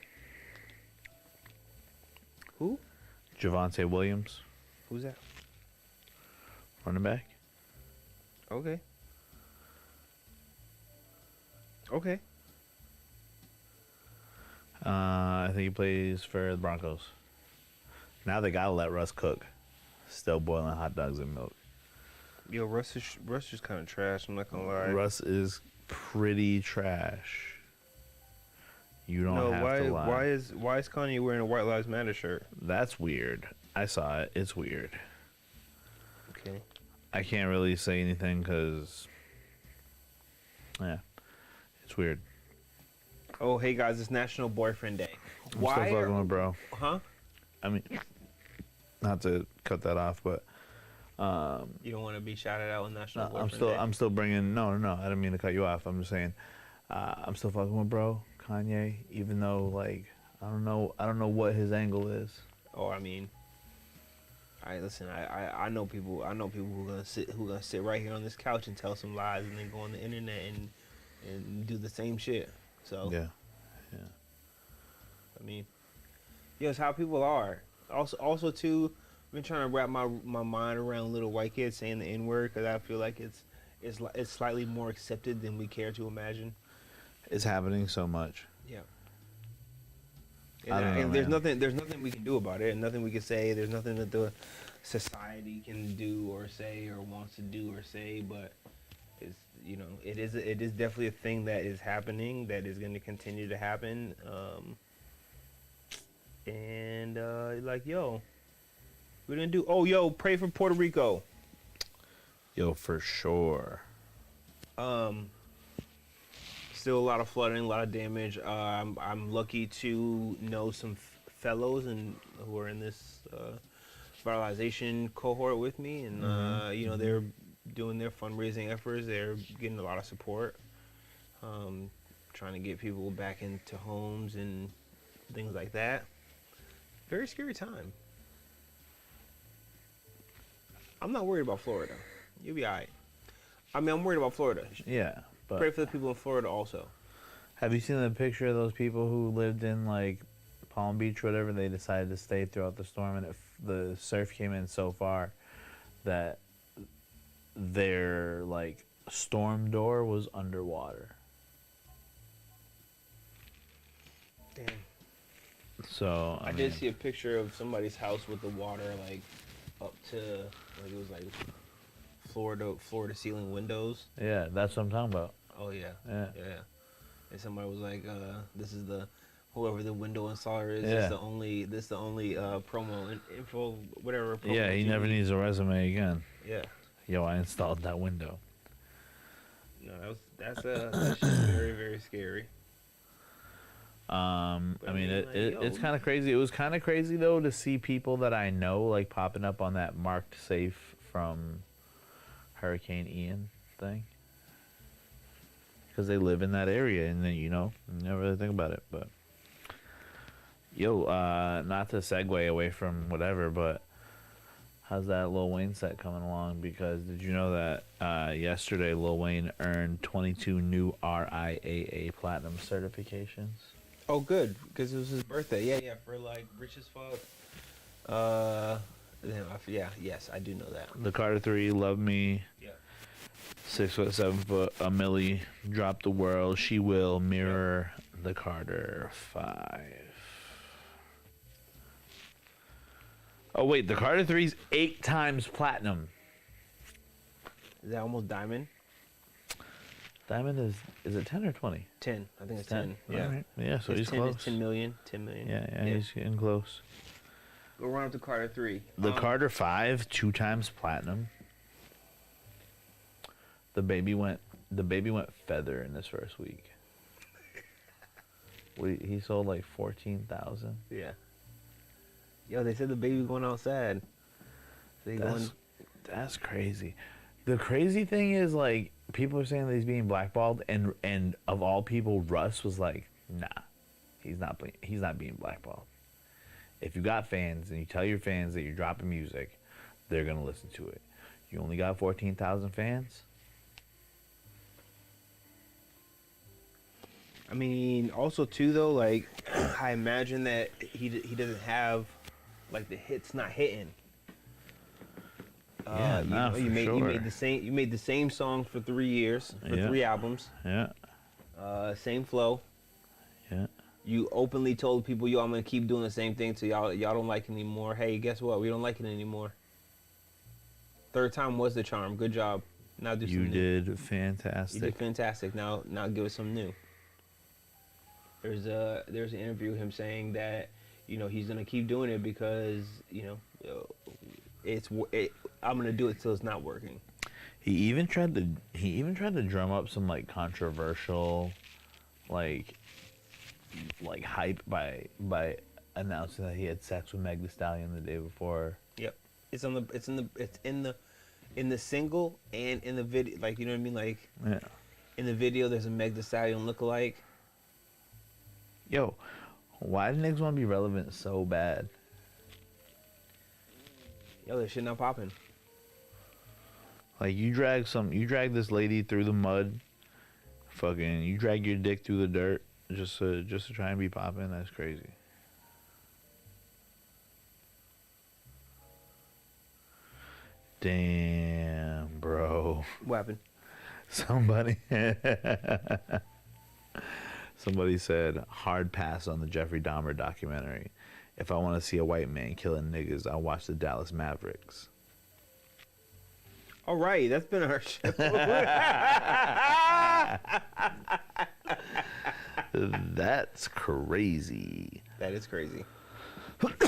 Who? Javonte Williams, Who's that? running back. Okay. Okay. I think he plays for the Broncos. Now they gotta let Russ cook. Still boiling hot dogs and milk. Yo, Russ is kind of trash. I'm not gonna lie. Russ is pretty trash. You don't No, have to lie. why is Kanye wearing a White Lives Matter shirt? That's weird. I saw it. It's weird. Okay. I can't really say anything because, yeah, it's weird. Oh, hey guys, it's National Boyfriend Day. I'm still fucking with bro. Huh? I mean, not to cut that off, but You don't want to be shouted out on National no, Boyfriend Day? I'm still bringing. No, I didn't mean to cut you off. I'm just saying, I'm still fucking with bro Kanye, even though like I don't know what his angle is. Oh, I mean, listen. I know people. I know people who are gonna sit right here on this couch and tell some lies, and then go on the internet and do the same shit. So Yeah. I mean, yeah, it's how people are. Also too, I've been trying to wrap my mind around little white kids saying the N word because I feel like it's slightly more accepted than we care to imagine. It's happening so much. Yeah. I don't know, And there's man. nothing we can do about it, and nothing we can say. There's nothing that the society can do or say or wants to do or say. But it's it is definitely a thing that is happening, that is going to continue to happen. Like, yo, we're gonna do. Oh, yo, pray for Puerto Rico. Yo, for sure. Still a lot of flooding, a lot of damage. I'm lucky to know some fellows who are in this revitalization cohort with me, and they're doing their fundraising efforts. They're getting a lot of support, trying to get people back into homes and things like that. Very scary time. I'm not worried about Florida. You'll be all right. I mean, I'm worried about Florida. Yeah, but Pray for the people in Florida also. have you seen the picture of those people who lived in like Palm Beach, or whatever? They decided to stay throughout the storm, and the surf came in so far that their like storm door was underwater. Damn. So I did see a picture of somebody's house with the water like up to like it was like floor to ceiling windows. Yeah, that's what I'm talking about. Oh yeah. Yeah. Yeah. And somebody was like, this is whoever the window installer is, Yeah. this is the only promo info, whatever. Promo Yeah, he you never need. needs a resume again. Yeah. Yo, I installed that window. No, that's just very, very scary. I mean, like, it's yo. kind of crazy. It was kind of crazy though to see people that I know like popping up on that marked safe from Hurricane Ian thing, because they live in that area, and then you never really think about it. But yo, not to segue away from whatever, but how's that Lil Wayne set coming along? Because did you know that yesterday Lil Wayne earned 22 new RIAA platinum certifications? Oh, good, because it was his birthday. Yeah, for like rich as fuck. Yes, I do know that. The Carter 3, Love Me, Yeah. 6 foot, 7 foot, a Millie, Drop the World, She Will, Mirror, the Carter 5. Oh wait, the Carter 3's 8 times platinum. Is that almost diamond? Diamond is it 10 or 20? 10. I think it's 10. Yeah. All right. Yeah, so It's he's 10, close. It's 10 million. 10 million. Yeah, he's getting close. Go run up to Carter 3. The Carter 5, 2 times platinum. The baby went feather in his first week. He sold like 14,000. Yeah. Yo, they said the baby going outside. That's crazy. The crazy thing is, like, people are saying that he's being blackballed, and of all people, Russ was like, nah, he's not being blackballed. If you got fans and you tell your fans that you're dropping music, they're gonna listen to it. You only got 14,000 fans. I mean, also too though, like I imagine that he doesn't have like the hits not hitting. You made the same song for 3 years for 3 albums. Yeah. Same flow. Yeah. You openly told people, "Yo, I'm gonna keep doing the same thing till y'all don't like it anymore." Hey, guess what? We don't like it anymore. Third time was the charm. Good job. Now do something new. You did fantastic. You did fantastic. Now give us some new. There's an interview with him saying that he's gonna keep doing it because I'm gonna do it till it's not working. He even tried to drum up some like controversial like hype by announcing that he had sex with Meg Thee Stallion the day before. Yep. It's in the single and in the video, like, you know what I mean? Like, Yeah. in the video there's a Meg Thee Stallion lookalike. Yo, why do niggas want to be relevant so bad? Yo, this shit not popping. Like, you drag this lady through the mud, fucking, you drag your dick through the dirt just to try and be popping. That's crazy. Damn, bro. What happened? Somebody said, hard pass on the Jeffrey Dahmer documentary. If I want to see a white man killing niggas, I'll watch the Dallas Mavericks. All right, that's been our show. That's crazy. That is crazy. But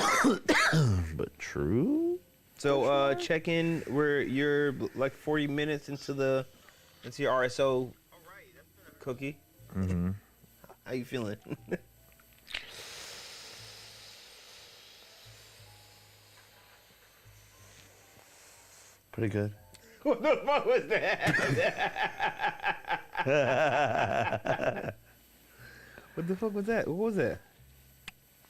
true? So check in. You're like 40 minutes into your RSO cookie. Mm-hmm. How you feeling? Pretty good. What the fuck was that? What the fuck was that? What was that?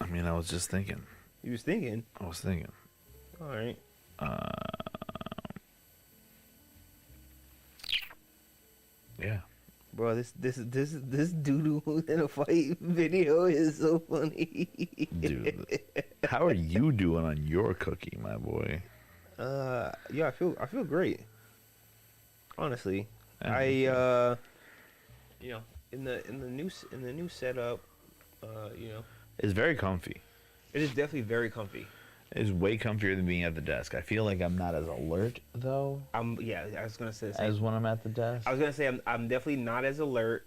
I mean, I was just thinking. You was thinking? I was thinking. All right. Yeah. Bro, this doodoo in a fight video is so funny. Dude, how are you doing on your cookie, my boy? Yeah, I feel great. Honestly, Yeah, in the new setup, It's very comfy. it is definitely very comfy. It's way comfier than being at the desk. I feel like I'm not as alert though I was gonna say the same. as when I'm at the desk. I was gonna say I'm definitely not as alert,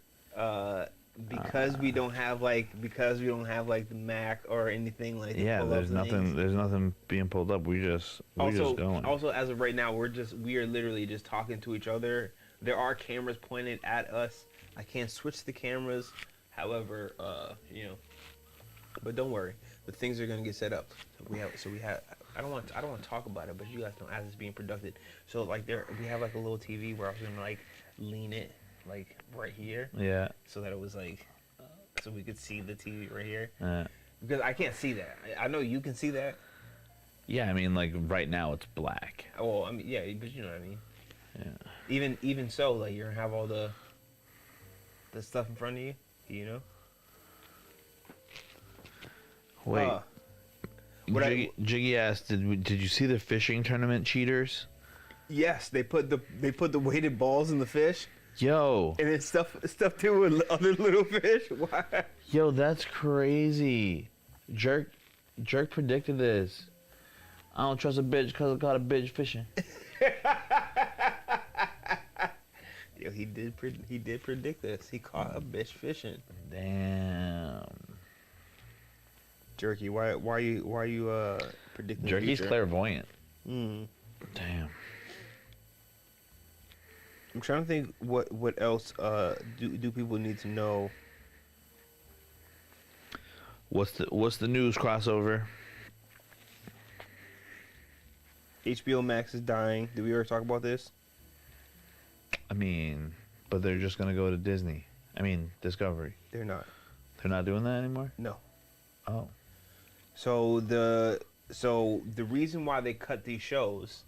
because we don't have like the Mac or anything like. Yeah, there's nothing being pulled up. We just going. Also, as of right now, we are literally just talking to each other. There are cameras pointed at us. I can't switch the cameras. However, but don't worry, the things are gonna get set up. We have. I don't want to talk about it, but you guys know as it's being produced. So like we have like a little TV where I was gonna like lean it like right here. Yeah. So that it was like, so we could see the TV right here. Yeah. Because I can't see that. I know you can see that. Yeah, I mean, like right now it's black. Oh, I mean, yeah, but you know what I mean. Yeah. Even so, like you're gonna have all the stuff in front of you, Wait. What Jiggy asked, did you see the fishing tournament cheaters? Yes, they put the weighted balls in the fish, Yo. and then stuff too with other little fish. Why? Yo, that's crazy. Jerk predicted this. I don't trust a bitch because I caught a bitch fishing. Yo, he did predict this. He caught a bitch fishing. Damn. Jerky, why you predicting? Jerky's the future? clairvoyant. Mm. Damn. I'm trying to think what else do people need to know. What's the news crossover? HBO Max is dying. Did we ever talk about this? I mean, but they're just gonna go to Disney. I mean, Discovery. They're not. They're not doing that anymore? No. Oh. So the reason why they cut these shows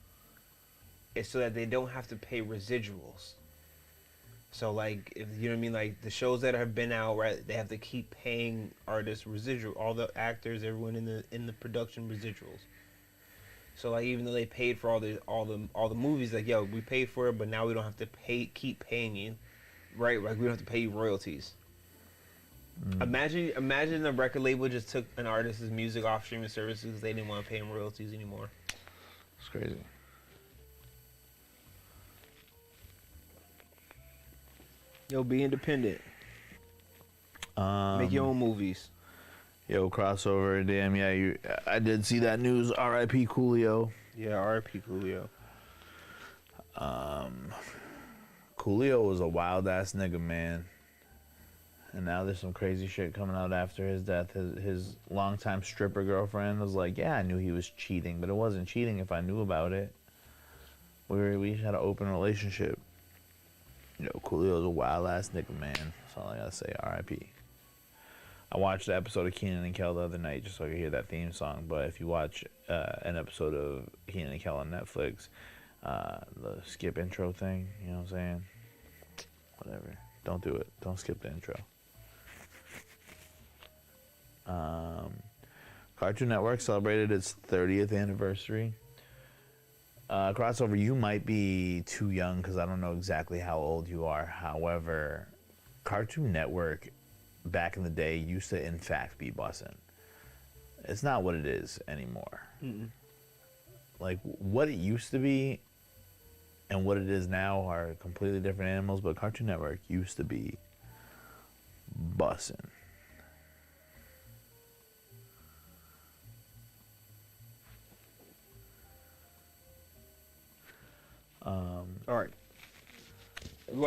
is so that they don't have to pay residuals. So like, if you know what I mean, like the shows that have been out, right? They have to keep paying artists residual, all the actors, everyone in the production residuals. So like, even though they paid for all the movies, like yo, we paid for it, but now we don't have to keep paying you, right? Like we don't have to pay you royalties. Imagine the record label just took an artist's music off streaming services because they didn't want to pay him royalties anymore. It's crazy. Yo, be independent. Make your own movies. Yo, crossover. Damn, yeah. I did see that news. R.I.P. Coolio. Yeah, R.I.P. Coolio. Coolio was a wild ass nigga, man. And now there's some crazy shit coming out after his death. His longtime stripper girlfriend was like, yeah, I knew he was cheating, but it wasn't cheating if I knew about it. We had an open relationship. You know, Coolio's a wild ass nigga, man. That's all I gotta say. R.I.P. I watched the episode of Kenan and Kel the other night just so I could hear that theme song. But if you watch an episode of Kenan and Kel on Netflix, the skip intro thing, you know what I'm saying? Whatever. Don't do it. Don't skip the intro. Cartoon Network celebrated its 30th anniversary. Crossover, you might be too young because I don't know exactly how old you are. However, Cartoon Network back in the day used to in fact be bussin'. It's not what it is anymore. Mm-mm. Like what it used to be and what it is now are completely different animals, but Cartoon Network used to be bussin'. All right. You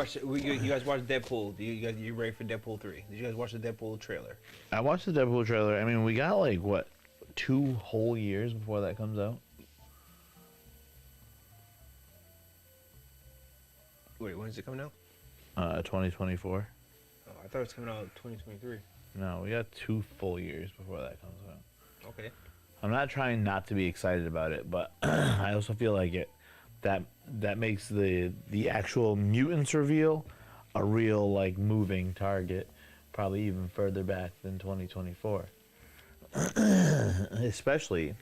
guys watched Deadpool? You ready for Deadpool 3? Did you guys watch the Deadpool trailer? I watched the Deadpool trailer. I mean, we got like, what, 2 whole years before that comes out? Wait, when is it coming out? 2024. Oh, I thought it was coming out in 2023. No, we got 2 full years before that comes out. Okay. I'm not trying not to be excited about it, but I also feel like that makes the actual mutants reveal a real like moving target, probably even further back than 2024. Especially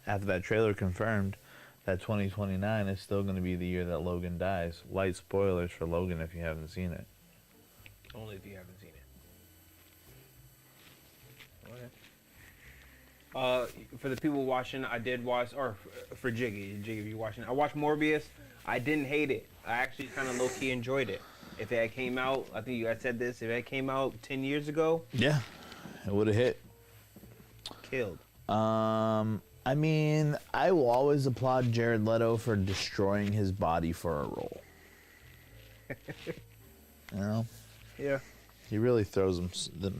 after that trailer confirmed that 2029 is still going to be the year that Logan dies. Light spoilers for Logan if you haven't seen it. Only if you haven't seen it. Okay. For the people watching, I did watch, or for Jiggy, if you're watching, I watched Morbius. I didn't hate it. I actually kind of low-key enjoyed it. If it had came out, I think you guys said this, if it came out 10 years ago, Yeah, it would have hit. killed. I mean, I will always applaud Jared Leto for destroying his body for a role. You know, Yeah. he really throws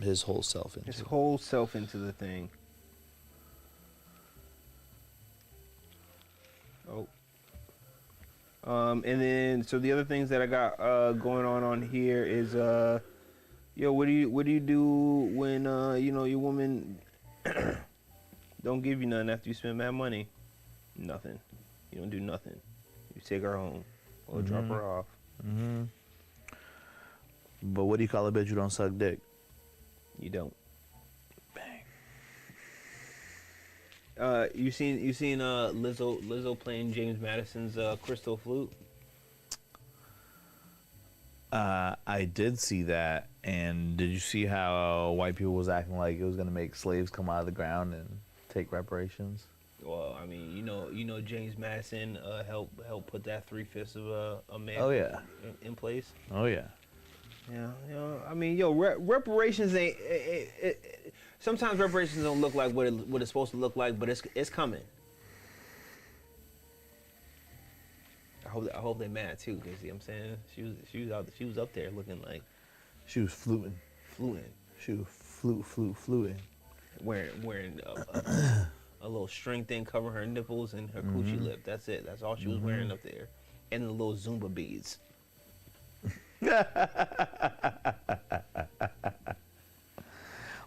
his whole self into His it. whole self into the thing. Oh. And then so the other things that I got going on here is yo, what do you do when you know your woman don't give you nothing after you spend mad money? Nothing. You don't do nothing. You take her home or drop her off. Mm-hmm. But what do you call a bitch who don't suck dick? You don't. Bang. You seen Lizzo playing James Madison's Crystal Flute? I did see that, and did you see how white people was acting like it was gonna make slaves come out of the ground and take reparations? Well, I mean, you know, James Madison helped put that 3/5 of a man. Oh, yeah. In place. Oh yeah. Yeah, you know, I mean, reparations ain't. Sometimes reparations don't look like what it's supposed to look like, but it's coming. I hope they mad too, cause you know what I'm saying, she was up there looking like She was fluting. She was fluting. wearing a little string thing covering her nipples and her coochie lip. That's it. That's all she was wearing up there, and the little Zumba beads.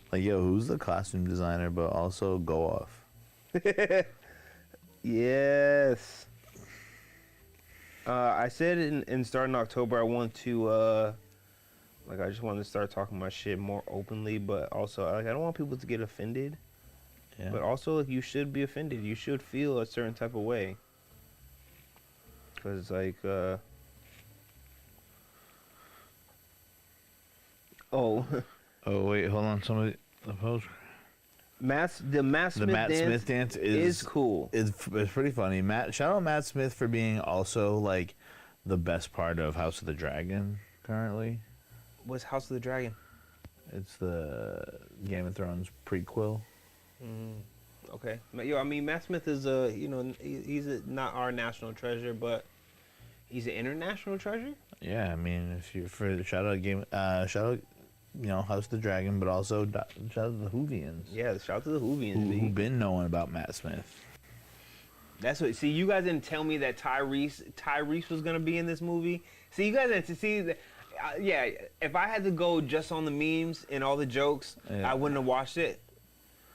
Like, yo, who's the costume designer? But also go off. Yes. I said in starting October I want to like I just wanted to start talking my shit more openly, but also like I don't want people to get offended. Yeah. But also like you should be offended. You should feel a certain type of way. Cause like oh Oh wait, hold on. Somebody the post. the Matt Smith dance is cool. It's pretty funny. Shout out Matt Smith for being also like the best part of House of the Dragon currently. What's House of the Dragon? It's the Game of Thrones prequel. Okay. Yo, I mean, Matt Smith is he's not our national treasure, but he's an international treasure. Yeah, I mean, if you for shout out House of the Dragon, but also shout out to the Whovians. Yeah, shout out to the Whovians. Who've been knowing about Matt Smith. That's what. See, you guys didn't tell me that Tyrese was gonna be in this movie. See, you guys didn't see that. Yeah, if I had to go just on the memes and all the jokes, Yeah. I wouldn't have watched it.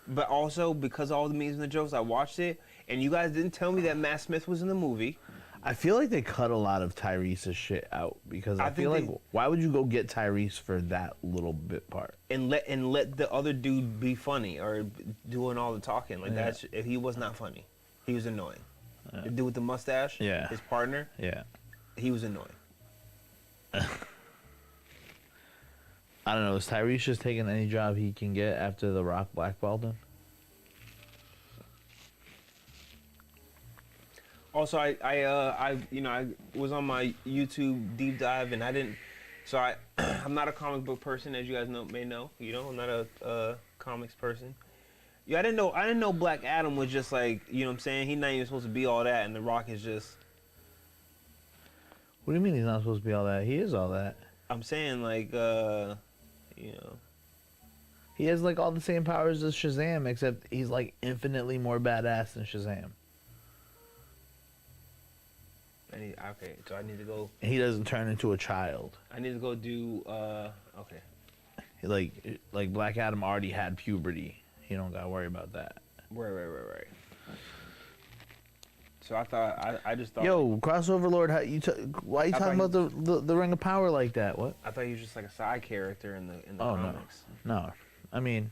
But also because of all the memes and the jokes, I watched it, and you guys didn't tell me that Matt Smith was in the movie. I feel like they cut a lot of Tyrese's shit out because I feel like why would you go get Tyrese for that little bit part? And let the other dude be funny or doing all the talking like that. If he was not funny, he was annoying. The dude with the mustache, his partner, he was annoying. I don't know. Is Tyrese just taking any job he can get after The Rock blackballed him? Also, I was on my YouTube deep dive and I didn't. So I'm not a comic book person, as you guys may know. You know, I'm not a comics person. Yeah, I didn't know Black Adam was just like, you know what I'm saying? He's not even supposed to be all that, and The Rock is just. What do you mean he's not supposed to be all that? He is all that. I'm saying like, He has like all the same powers as Shazam, except he's like infinitely more badass than Shazam. Okay, so I need to go. He doesn't turn into a child. I need to go do. Okay. Like Black Adam already had puberty. You don't gotta worry about that. Right. So I just thought. Yo, crossover lord, why are you talking about the Ring of Power like that? What? I thought he was just like a side character in the Oh comics. no. I mean,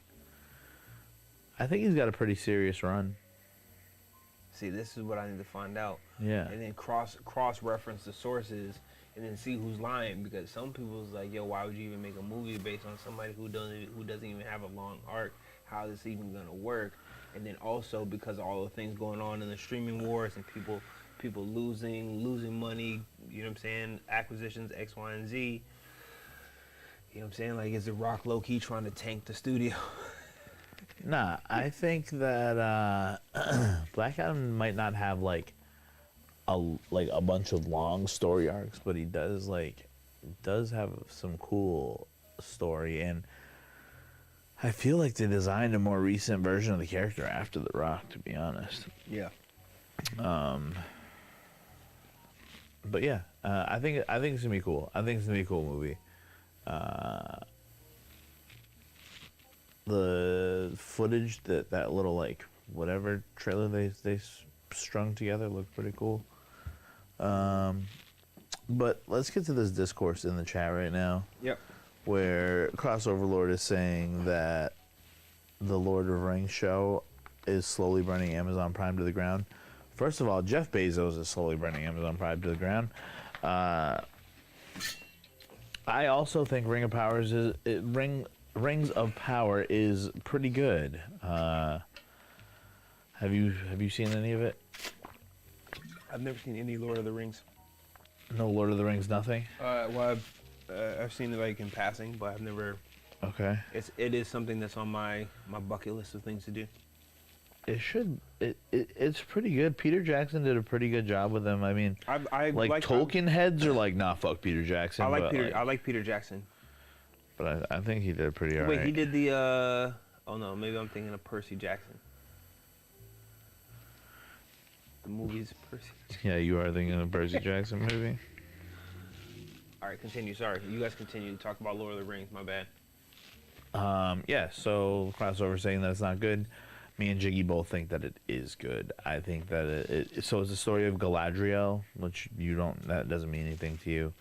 I think he's got a pretty serious run. See, this is what I need to find out. Yeah. And then cross reference the sources and then see who's lying, because some people's like, yo, why would you even make a movie based on somebody who doesn't even have a long arc? How is this even gonna work? And then also because of all the things going on in the streaming wars and people losing money, you know what I'm saying? Acquisitions X, Y, and Z. You know what I'm saying? Like, is The Rock low key trying to tank the studio? Nah, I think that Black Adam might not have like a bunch of long story arcs, but he does have some cool story, and I feel like they designed a more recent version of the character after The Rock, to be honest. Yeah. But yeah, I think it's gonna be cool. I think it's gonna be a cool movie. The footage that little like whatever trailer they strung together looked pretty cool. But let's get to this discourse in the chat right now. Yep. Where Crossover Lord is saying that the Lord of the Rings show is slowly burning Amazon Prime to the ground. First of all, Jeff Bezos is slowly burning Amazon Prime to the ground. I also think Rings of Power is pretty good. I Have you seen any of it? I've never seen any Lord of the Rings. No Lord of the Rings, nothing. Well, I've seen it like in passing, but I've never. Okay. It is something that's on my bucket list of things to do. It's pretty good. Peter Jackson did a pretty good job with them. I mean, I like Tolkien heads are like, nah, fuck Peter Jackson. I like but, Peter. I like Peter Jackson. But I think he did pretty alright. Wait, he did the. Oh no, maybe I'm thinking of Percy Jackson. The movie's Percy. Yeah, you are thinking of Percy Jackson movie. All right, continue. Sorry, you guys continue to talk about Lord of the Rings. My bad. Yeah. So crossover saying that it's not good. Me and Jiggy both think that it is good. I think that so it's the story of Galadriel, which you don't. That doesn't mean anything to you.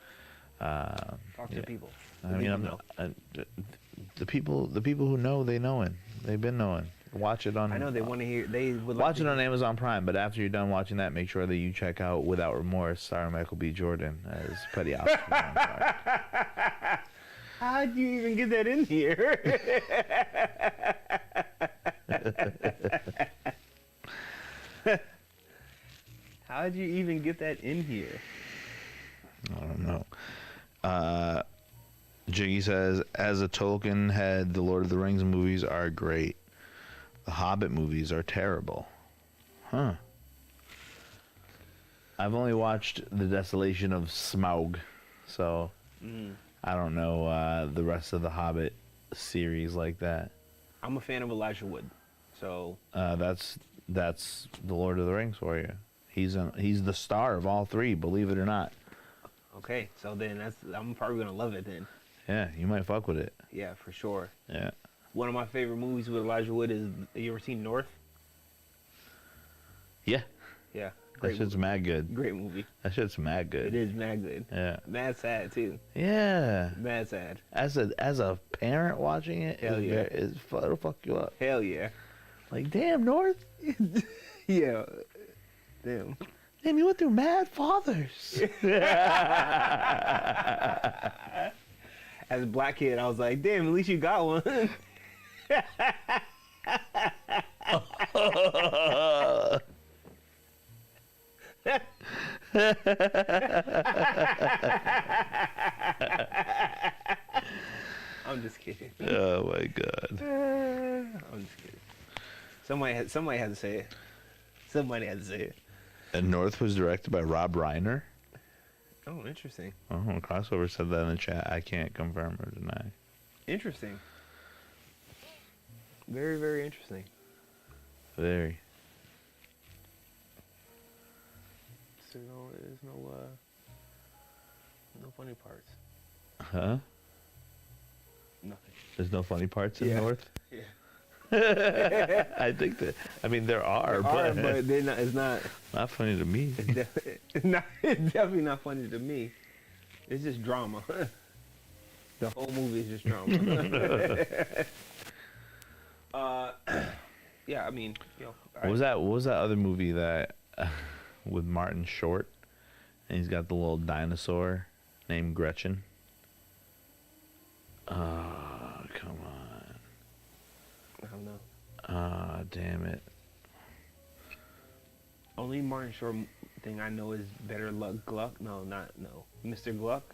Talk to yeah. people. I mean, the people who know, they knowing. They've been knowing. Watch it on. I know they want to hear. They would like watch to it on Amazon Prime. But after you're done watching that, make sure that you check out Without Remorse, starring Michael B. Jordan as Petty Officer. How'd you even get that in here? How'd you even get that in here? I don't know. Jiggy says, as a Tolkien head, the Lord of the Rings movies are great. The Hobbit movies are terrible. Huh. I've only watched The Desolation of Smaug, so I don't know the rest of the Hobbit series like that. I'm a fan of Elijah Wood, so That's the Lord of the Rings for you. He's the star of all three, believe it or not. okay. So then I'm probably gonna love it then. Yeah, you might fuck with it. Yeah, for sure. Yeah. One of my favorite movies with Elijah Wood is. Have you ever seen North? Yeah. Yeah. That Great shit's movie. mad good. Great movie. That shit's mad good. It is mad good. Yeah. Mad sad too. Yeah. Mad sad. As a parent watching it, Hell yeah. it'll fuck you up. Hell yeah. Like, damn, North. Yeah. Damn. Damn, you went through mad fathers. As a black kid, I was like, damn, at least you got one. I'm just kidding. Oh my god. I'm just kidding. Somebody had to say it. Somebody had to say it. And North was directed by Rob Reiner. Oh, interesting. Oh, Crossover said that in the chat. I can't confirm or deny. Interesting. Very, very interesting. Very. So there's no funny parts. Huh? Nothing. There's no funny parts in Yeah. North? Yeah. I think that. I mean, there are, But but they're not. It's not. not funny to me. It's definitely not funny to me. It's just drama. The whole movie is just drama. Yeah, I mean, you know. What was that other movie that with Martin Short, and he's got the little dinosaur named Gretchen? Oh, come on. I don't know. Ah, damn it. Only Martin Short thing I know is Better Luck Gluck. No, Mr. Gluck.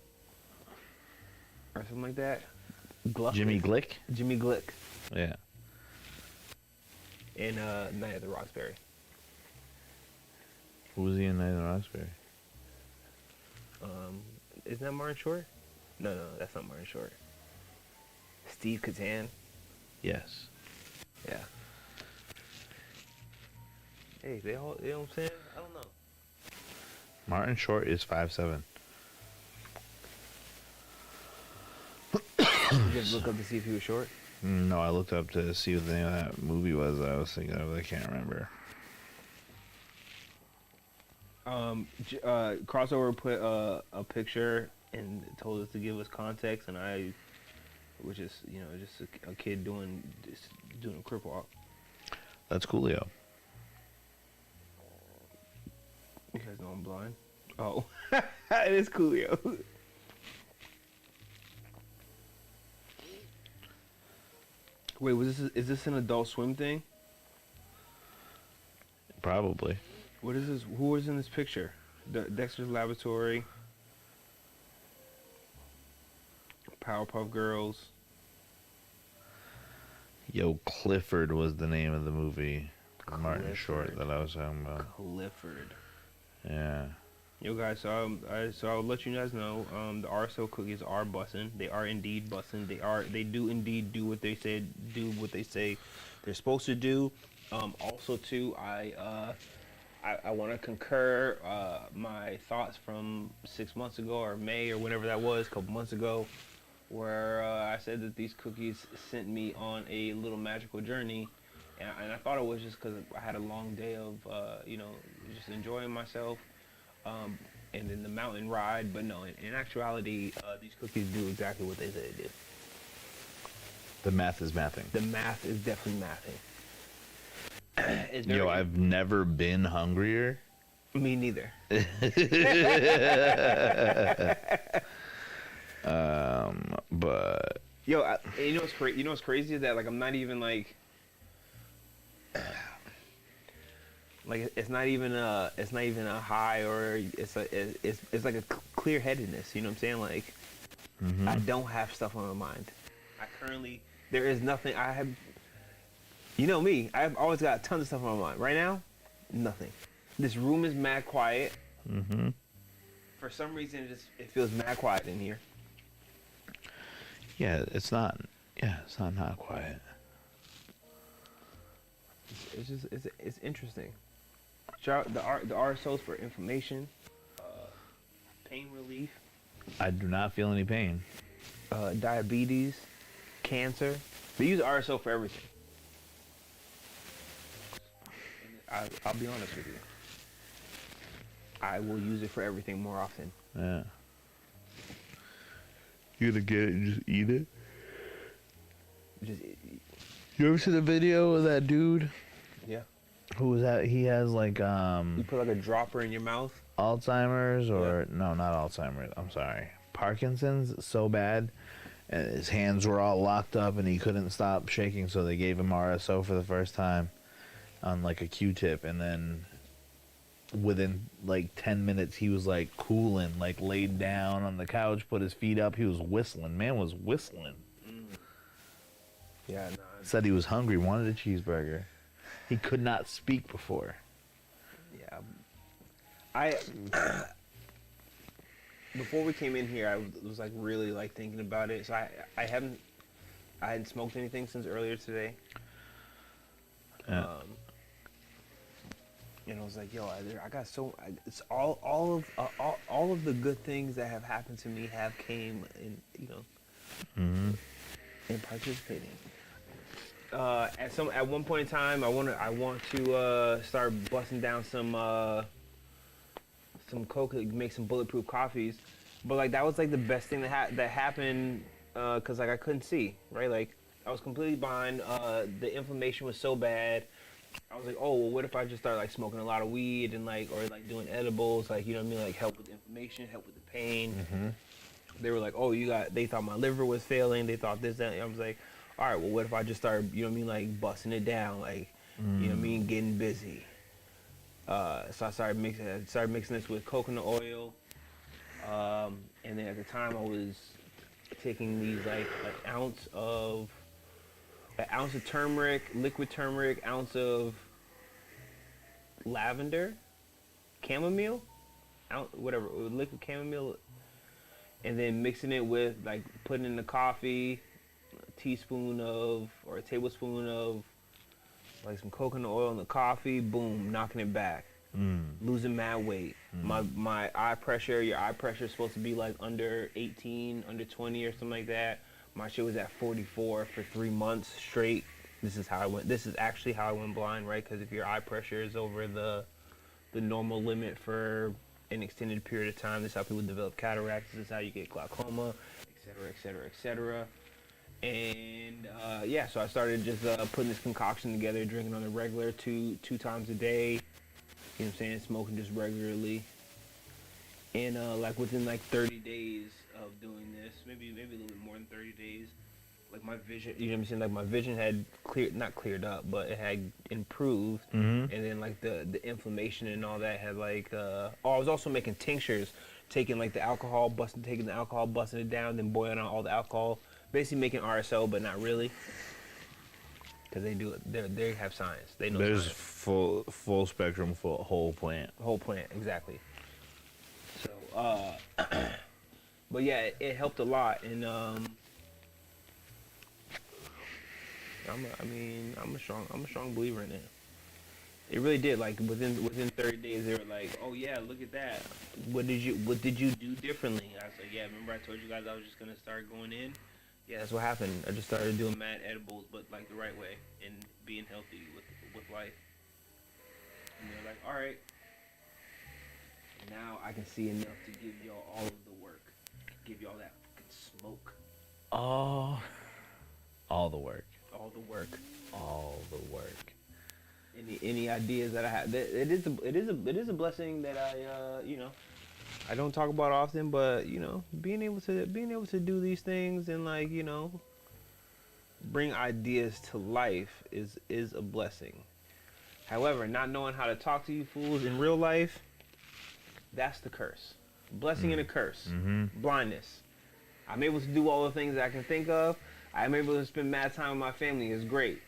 Or something like that. Gluck. Jimmy Glick? Jimmy Glick. Yeah. And Night at the Roxbury. Who was he in Night of the Roxbury? Isn't that Martin Short? No, that's not Martin Short. Steve Catan. Yes. Yeah. Hey, you know what I'm saying? I don't know. Martin Short is 5'7". You just look up to see if he was short? No, I looked up to see what the name of that movie was that I was thinking of. I can't remember. Crossover put a picture and told us to give us context, and I was just, just a kid doing a crip walk. That's Coolio. You guys know I'm blind. Oh, it is Coolio. Wait, is this an Adult Swim thing? probably. What is this? Who was in this picture? Dexter's Laboratory. Powerpuff Girls. Yo, Clifford was the name of the movie. Martin Short Clifford. that I was talking about. Clifford. Yeah. Yo guys, so I'll let you guys know, the RSO cookies are bussin'. They are indeed bussin'. They do indeed do what they say they're supposed to do. Also too, I want to concur my thoughts from 6 months ago or May or whatever that was, a couple months ago, where I said that these cookies sent me on a little magical journey, and I thought it was just because I had a long day of just enjoying myself. And then the mountain ride, but no, in actuality, these cookies do exactly what they say they did. The math is mathing. The math is definitely mathing. It's very- Yo, I've never been hungrier. Me neither. But Yo, you know what's crazy is that like I'm not even like it's not even a high, or it's like a clear headedness. You know what I'm saying? Like I don't have stuff on my mind. There is nothing. I have. You know me. I've always got tons of stuff on my mind. Right now, nothing. This room is mad quiet. Mm-hmm. For some reason, it feels mad quiet in here. Yeah, it's not quiet. It's interesting. Shout out the RSOs for information, pain relief, I do not feel any pain. diabetes, cancer. They use RSO for everything. I'll be honest with you. I will use it for everything more often. Yeah. You gonna get it and just eat it? Just You ever see the video of that dude? yeah. Who was that? He has like You put like a dropper in your mouth. Alzheimer's or no, not Alzheimer's. I'm sorry, Parkinson's. So bad, and his hands were all locked up, and he couldn't stop shaking. So they gave him RSO for the first time on like a Q-tip, and then within like 10 minutes, he was like cooling, like laid down on the couch, put his feet up. He was whistling. Man was whistling. Yeah. Said he was hungry, wanted a cheeseburger. He could not speak before. Yeah. I before we came in here, I was like really like thinking about it. So I hadn't smoked anything since earlier today. Yeah. And I was like, yo, I got it's all of the good things that have happened to me have came in, in participating. At one point in time, I want to start busting down some coca, make some bulletproof coffees, but like that was like the best thing that happened, cause like I couldn't see, right? Like I was completely blind. The inflammation was so bad. I was like, oh, well, what if I just start like smoking a lot of weed and like, or like doing edibles, like, you know what I mean, like help with inflammation, help with the pain. Mm-hmm. They were like, oh, they thought my liver was failing. They thought this, that. And I was like, all right, well, what if I just start, you know what I mean, like busting it down, like, you know what I mean, getting busy. So I started mixing this with coconut oil. And then at the time I was taking these like an ounce of turmeric, liquid turmeric, ounce of lavender, chamomile, whatever, liquid chamomile, and then mixing it with like putting in the coffee, a tablespoon of like some coconut oil in the coffee, boom, knocking it back. Losing mad weight. My eye pressure, your eye pressure is supposed to be like under 18, under 20 or something like that. My shit was at 44 for 3 months straight. This is actually how I went blind, right? Because if your eye pressure is over the normal limit for an extended period of time, this is how people develop cataracts. This is how you get glaucoma, et cetera. And yeah, so I started just putting this concoction together, drinking on the regular two times a day. You know what I'm saying? Smoking just regularly. And like within like 30 days of doing this, maybe a little bit more than 30 days, like my vision, you know what I'm saying? Like my vision had not cleared up, but it had improved. Mm-hmm. And then like the inflammation and all that had like, I was also making tinctures, taking like the alcohol, taking the alcohol, busting it down, then boiling out all the alcohol, basically making RSO, but not really. Cause they have science. They know There's science. full spectrum, full whole plant. Whole plant, exactly. So, but yeah, it helped a lot, and I'm a strong believer in it. It really did. Like within 30 days, they were like, "Oh yeah, look at that. What did you do differently?" I was like, "Yeah, remember I told you guys I was just gonna start going in." Yeah, that's what happened. I just started doing mad edibles, but like the right way and being healthy with life. And they're like, "All right, now I can see enough to give y'all all of the work, give y'all that fucking smoke, All the work. all the work." All the work. Any ideas that I have? It is a blessing that I don't talk about often, but being able to do these things and like bring ideas to life is a blessing. However, not knowing how to talk to you fools in real life, that's the curse. Blessing and a curse. Mm-hmm. Blindness. I'm able to do all the things that I can think of. I'm able to spend mad time with my family. It's great.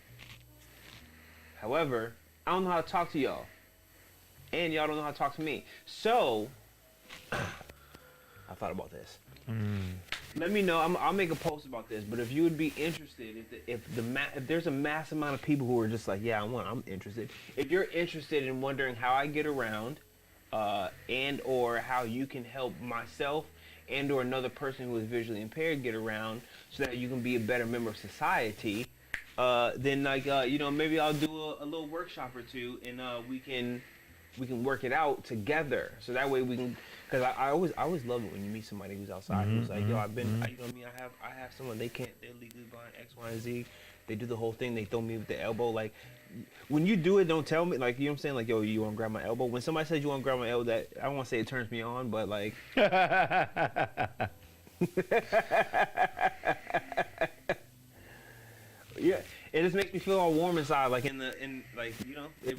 However, I don't know how to talk to y'all. And y'all don't know how to talk to me. So, I thought about this. Let me know. I'll make a post about this. But if you would be interested, if there's a mass amount of people who are just like, yeah, I'm interested. If you're interested in wondering how I get around, and or how you can help myself and or another person who is visually impaired get around, so that you can be a better member of society, then like maybe I'll do a little workshop or two, and we can work it out together. So that way we can, because I always love it when you meet somebody who's outside who's like, yo, I've been, you know what I mean, I have someone, they're legally blind X, Y, and Z. They do the whole thing. They throw me with the elbow. Like, when you do it, don't tell me. Like, you know what I'm saying? Like, yo, you want to grab my elbow? When somebody says you want to grab my elbow, that I don't want to say it turns me on, but like. Yeah, it just makes me feel all warm inside. Like it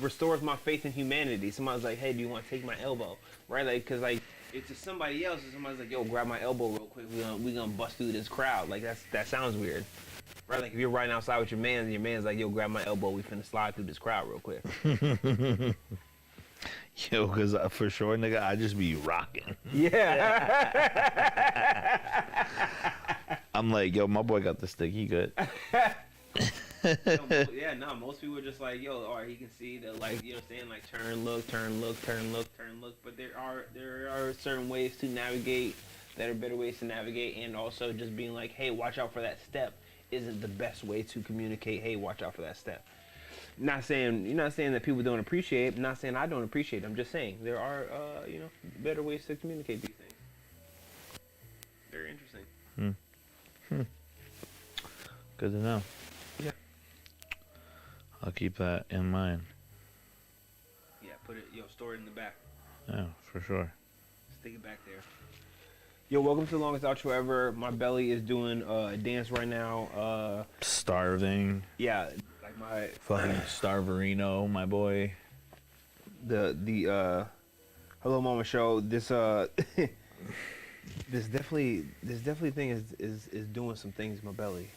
restores my faith in humanity. Somebody's like, hey, do you want to take my elbow? Right? Like, cause like it's just somebody else, and somebody's like, yo, grab my elbow real quick. We gonna bust through this crowd. Like that sounds weird. Right, like if you're riding outside with your man, and your man's like, yo, grab my elbow, we finna slide through this crowd real quick. Yo, because for sure, nigga, I just be rocking. Yeah. I'm like, yo, my boy got the stick, he good. Most people are just like, yo, all right, he can see that, like, you know what I'm saying, like turn, look, turn, look, turn, look, turn, look. But there are certain ways to navigate that are better ways to navigate, and also just being like, hey, watch out for that step isn't the best way to communicate. Hey, watch out for that step. You're not saying that people don't appreciate it. Not saying I don't appreciate it. I'm just saying there are better ways to communicate these things. Very interesting. Good to know. Yeah. I'll keep that in mind. Yeah, store it in the back. Yeah, for sure. Stick it back there. Yo, welcome to the longest outro ever. My belly is doing a dance right now. Starving. Yeah, like my Fucking Starverino, my boy. The Hello Mama show. This this definitely thing is doing some things in my belly.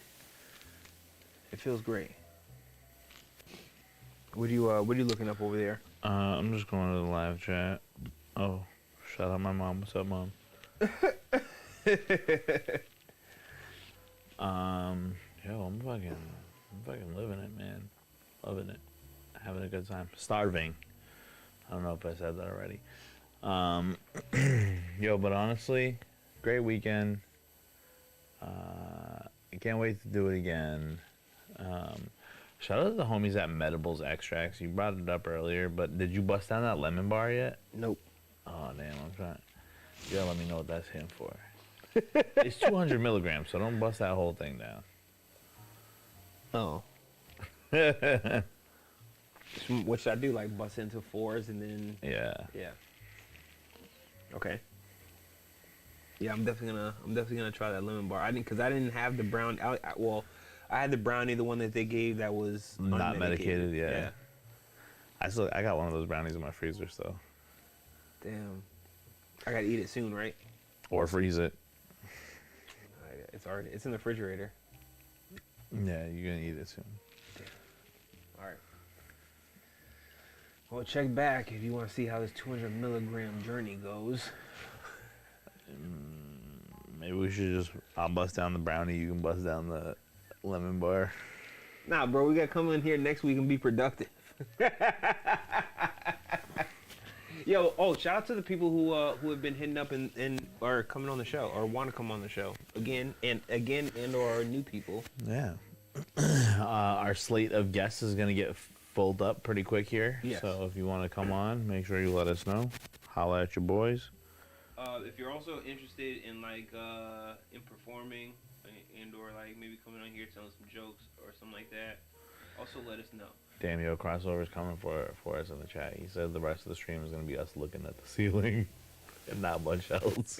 It feels great. What are you looking up over there? I'm just going to the live chat. Oh, shout out my mom. What's up, mom? Yo, I'm fucking living it, man. Loving it. Having a good time. Starving. I don't know if I said that already. Yo, but honestly, great weekend. I can't wait to do it again. Shout out to the homies at Medibles Extracts. You brought it up earlier, but did you bust down that lemon bar yet? Nope. Oh, damn, I'm trying. You gotta let me know what that's hitting for. It's 200 milligrams, so don't bust that whole thing down. Oh. What should I do? Like bust into fours and then? Yeah. Yeah. Okay. Yeah, I'm definitely gonna try that lemon bar. I didn't have the brown. I had the brownie, the one that they gave that was Not unmedicated. medicated, yeah. I got one of those brownies in my freezer, so. Damn. I gotta eat it soon, right? Or freeze it. It's in the refrigerator. Yeah, you're gonna eat it soon. All right. Well, check back if you want to see how this 200 milligram journey goes. Maybe we should just. I'll bust down the brownie. You can bust down the lemon bar. Nah, bro, we gotta come in here next week and be productive. Yo, shout out to the people who have been hitting up and are coming on the show or want to come on the show again and or new people. Yeah. Our slate of guests is gonna get filled up pretty quick here. Yes. So if you want to come on, make sure you let us know. Holla at your boys. If you're also interested in in performing and or like maybe coming on here telling some jokes or something like that, also let us know. Damn, yo, Crossover's coming for us in the chat. He said the rest of the stream is gonna be us looking at the ceiling and not much else.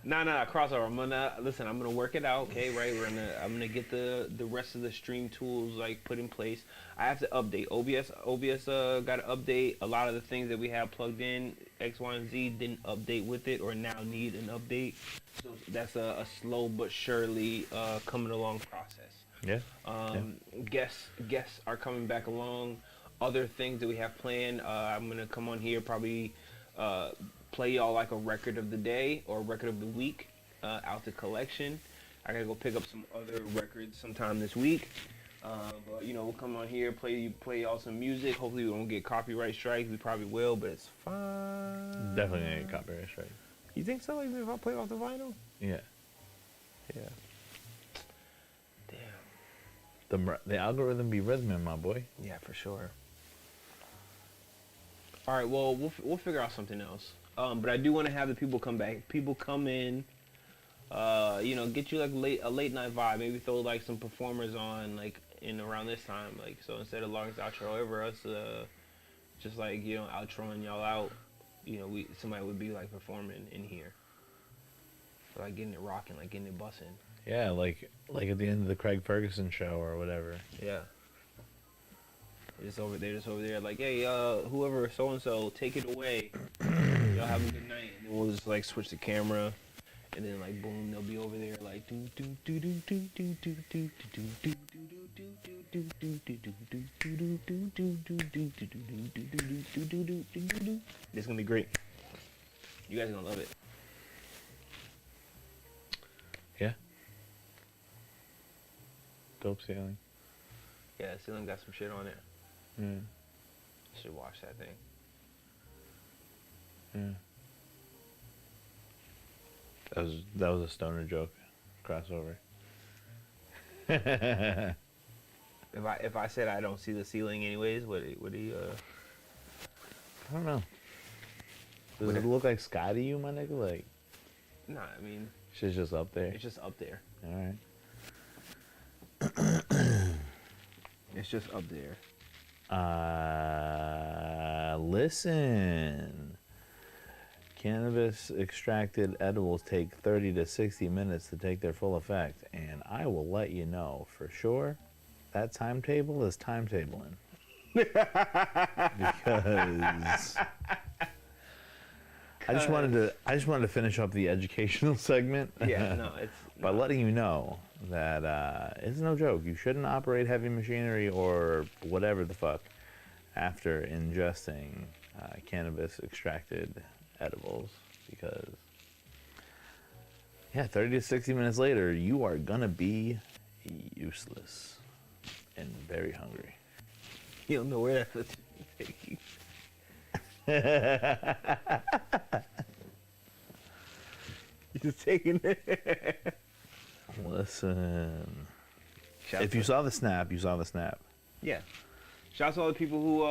Nah, crossover. I'm gonna work it out, okay, right? I'm gonna get the rest of the stream tools like put in place. I have to update OBS got to update a lot of the things that we have plugged in. X, Y, and Z didn't update with it or now need an update. So that's a slow but surely coming along process. Yeah. Guests are coming back along. Other things that we have planned, I'm gonna come on here probably play y'all like a record of the day or record of the week out to collection. I gotta go pick up some other records sometime this week. But we'll come on here, play y'all some music. Hopefully we won't get copyright strikes. We probably will, but it's fine. Definitely gonna get copyright strike. You think so? Even if I play off the vinyl? Yeah. Yeah. Damn. The algorithm be rhythming, my boy. Yeah, for sure. All right, well, we'll figure out something else. But I do want to have the people come back. People come in, get you like a late night vibe. Maybe throw like some performers on like in around this time. Like so instead of longest outro ever, us just like outroing y'all out. Somebody would be like performing in here, or, like getting it rocking, like getting it bussing. Yeah, like at the end of the Craig Ferguson show or whatever. Yeah. They're just over there, like, hey, whoever, so and so, take it away. Y'all have a good night. And then we'll just like switch the camera, and then like boom, they'll be over there like do do do do do do do do do do do do. This is gonna be great. You guys are gonna love it. Yeah. Dope ceiling. Yeah, the ceiling got some shit on it. Yeah. Should watch that thing. Yeah. That was a stoner joke. Crossover. If I said I don't see the ceiling anyways, would he I don't know. Does it look like sky to you, my nigga? Like, nah, I mean, shit's just up there. it's just up there. All right. It's just up there. Listen. Cannabis extracted edibles take 30 to 60 minutes to take their full effect, and I will let you know for sure that timetable is timetabling. Because I just wanted to finish up the educational segment. Yeah, no, it's by letting you know that it's no joke. You shouldn't operate heavy machinery or whatever the fuck after ingesting cannabis extracted edibles, because 30 to 60 minutes later you are gonna be useless and very hungry. You don't know where that's take you. You're just taking it. Listen. Shout If you saw the snap, you saw the snap. Yeah. Shout out to all the people who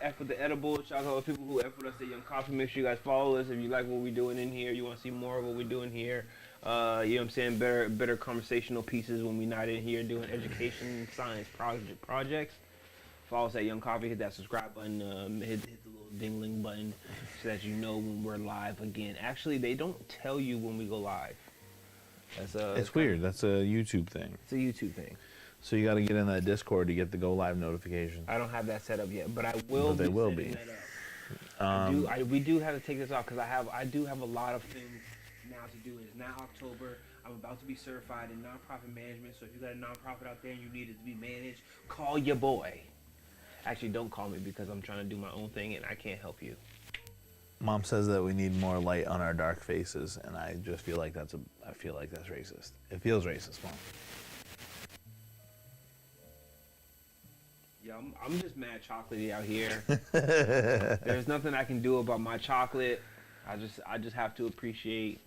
F with the edible. Shout out to all the people who F with us at Young Coffee. Make sure you guys follow us. If you like what we're doing in here, you want to see more of what we're doing here. You know what I'm saying? Better conversational pieces when we're not in here doing education, science projects. Follow us at Young Coffee. Hit that subscribe button. Hit the little ding-ling button so that you know when we're live again. Actually, they don't tell you when we go live. It's weird. That's a YouTube thing. It's a YouTube thing. So you got to get in that Discord to get the go live notification. I don't have that set up yet, but I will. But they will setting be. that up. We do have to take this off because I do have a lot of things now to do. It's now October. I'm about to be certified in nonprofit management. So if you got a nonprofit out there and you need it to be managed, call your boy. Actually, don't call me because I'm trying to do my own thing and I can't help you. Mom says that we need more light on our dark faces, and I just feel like that's racist. It feels racist, Mom. Yeah, I'm just mad chocolatey out here. There's nothing I can do about my chocolate. I just have to appreciate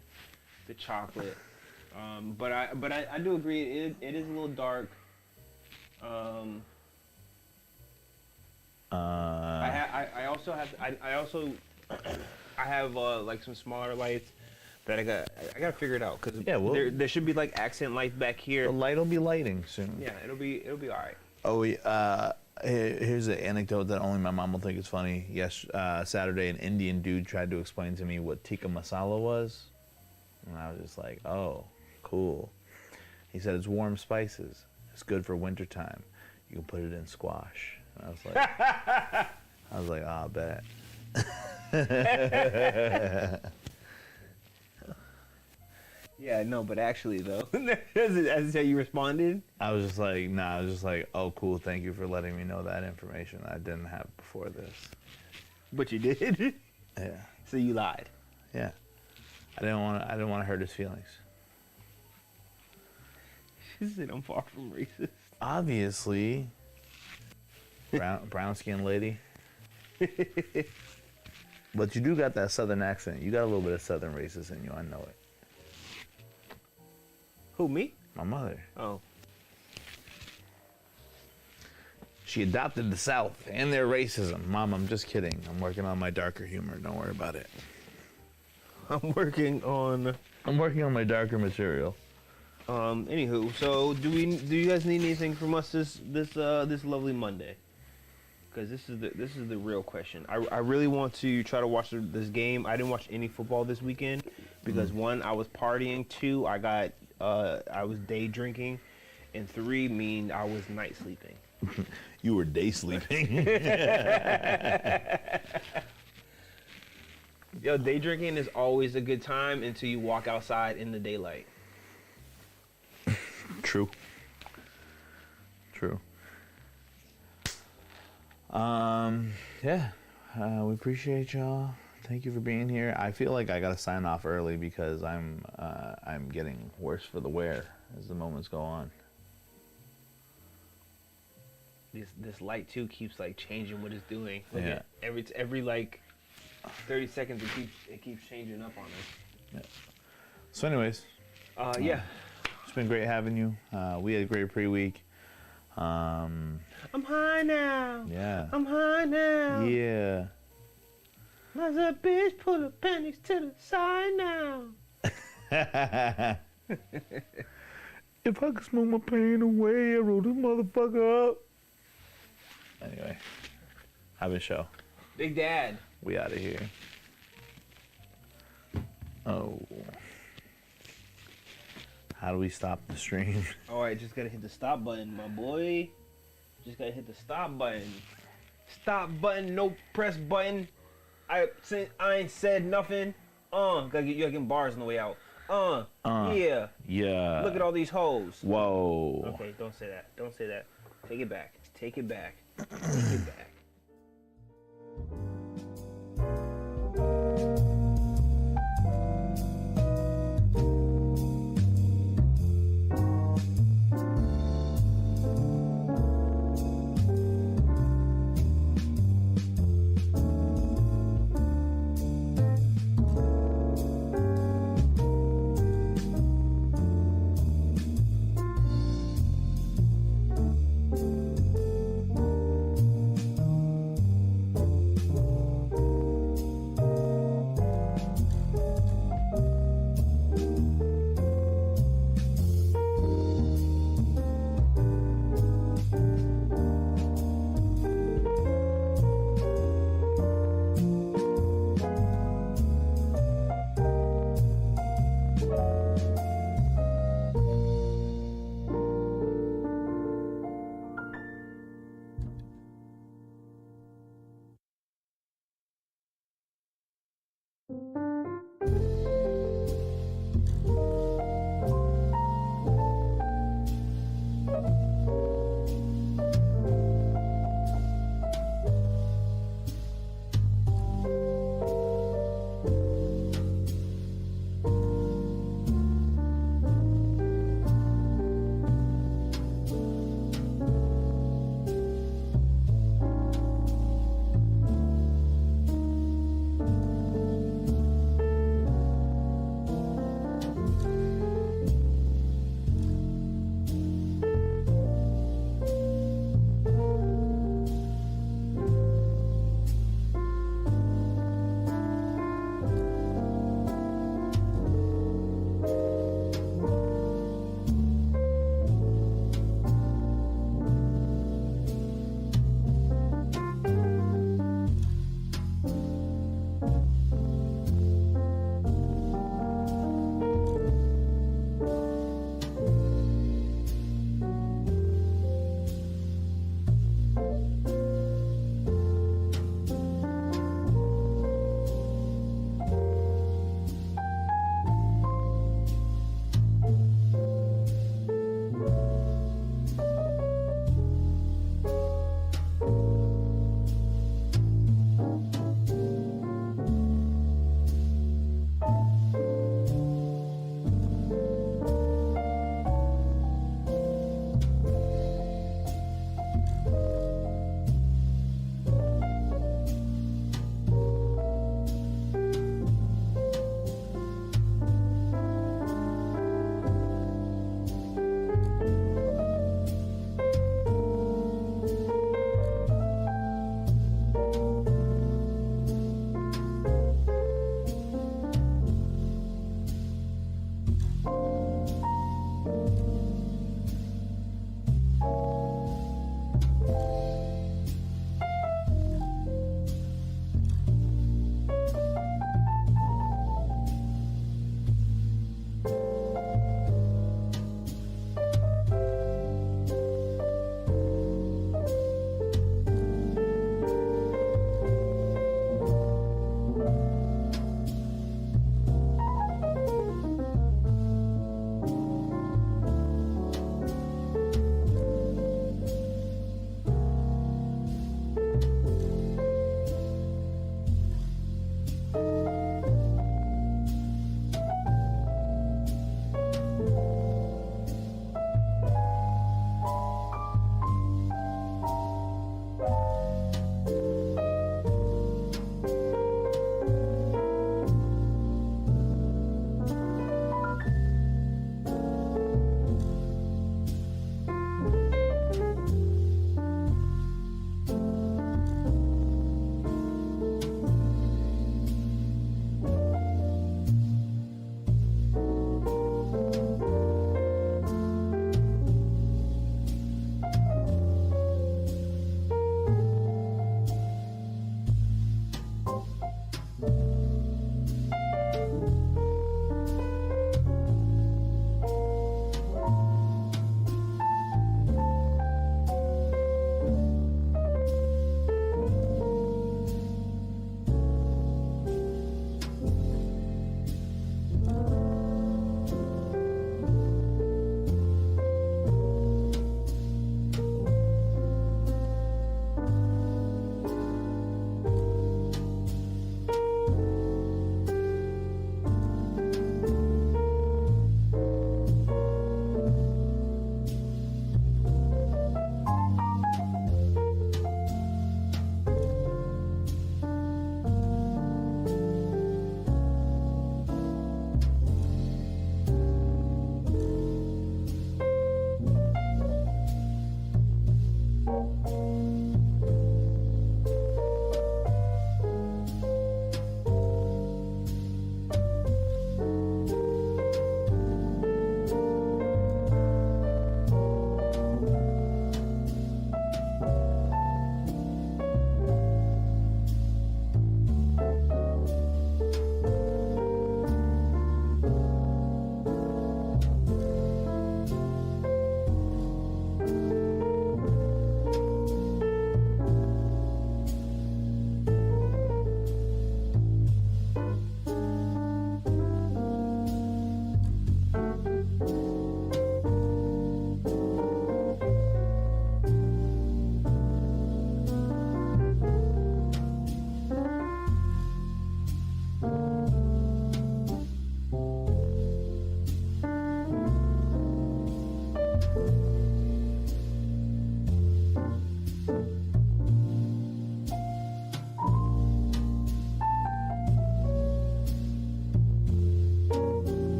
the chocolate. But I do agree it is a little dark. I have like some smaller lights that I gotta figure it out because there should be like accent lights back here. The light will be lighting soon. Yeah, it'll be all right. Oh, here's an anecdote that only my mom will think is funny. Yes, Saturday, an Indian dude tried to explain to me what tikka masala was, and I was just like, "Oh, cool." He said it's warm spices. It's good for wintertime. You can put it in squash. And I was like, "Ah, bet." Yeah, no, but actually though, as how you responded, I was just like, nah. I was just like, "Oh, cool. Thank you for letting me know that information I didn't have before this." but you did. Yeah, So you lied. yeah. I didn't want to hurt his feelings. She said I'm far from racist. Obviously, brown skinned lady. But you do got that southern accent. You got a little bit of southern racist in you. I know it. Who, me? My mother. Oh. She adopted the South and their racism. Mom, I'm just kidding. I'm working on my darker humor. Don't worry about it. I'm working on my darker material. Anywho, so do you guys need anything from us this lovely Monday? Because this is the real question. I really want to try to watch this game. I didn't watch any football this weekend because one, I was partying. Two, I was day drinking, and three, I was night sleeping. You were day sleeping. Yo, day drinking is always a good time until you walk outside in the daylight. True. Yeah. We appreciate y'all. Thank you for being here. I feel like I gotta sign off early because I'm getting worse for the wear as the moments go on. This light too keeps like changing what it's doing. Look Yeah. at every like 30 seconds it keeps changing up on us. Yeah. So anyways, yeah. it's been great having you. We had a great pre-week. I'm high now. Yeah. I'm high now. Yeah. As a bitch, put the panties to the side now. If I could smoke my pain away, I roll this motherfucker up. Anyway, have a show. Big Dad. We out of here. Oh. How do we stop the stream? Alright, just gotta hit the stop button, my boy. Just gotta hit the stop button. Stop button, no press button. I ain't said nothing. You gotta get bars on the way out. Yeah. Yeah. Look at all these hoes. Whoa. Okay, don't say that. Don't say that. Take it back. Take it back. Take it back.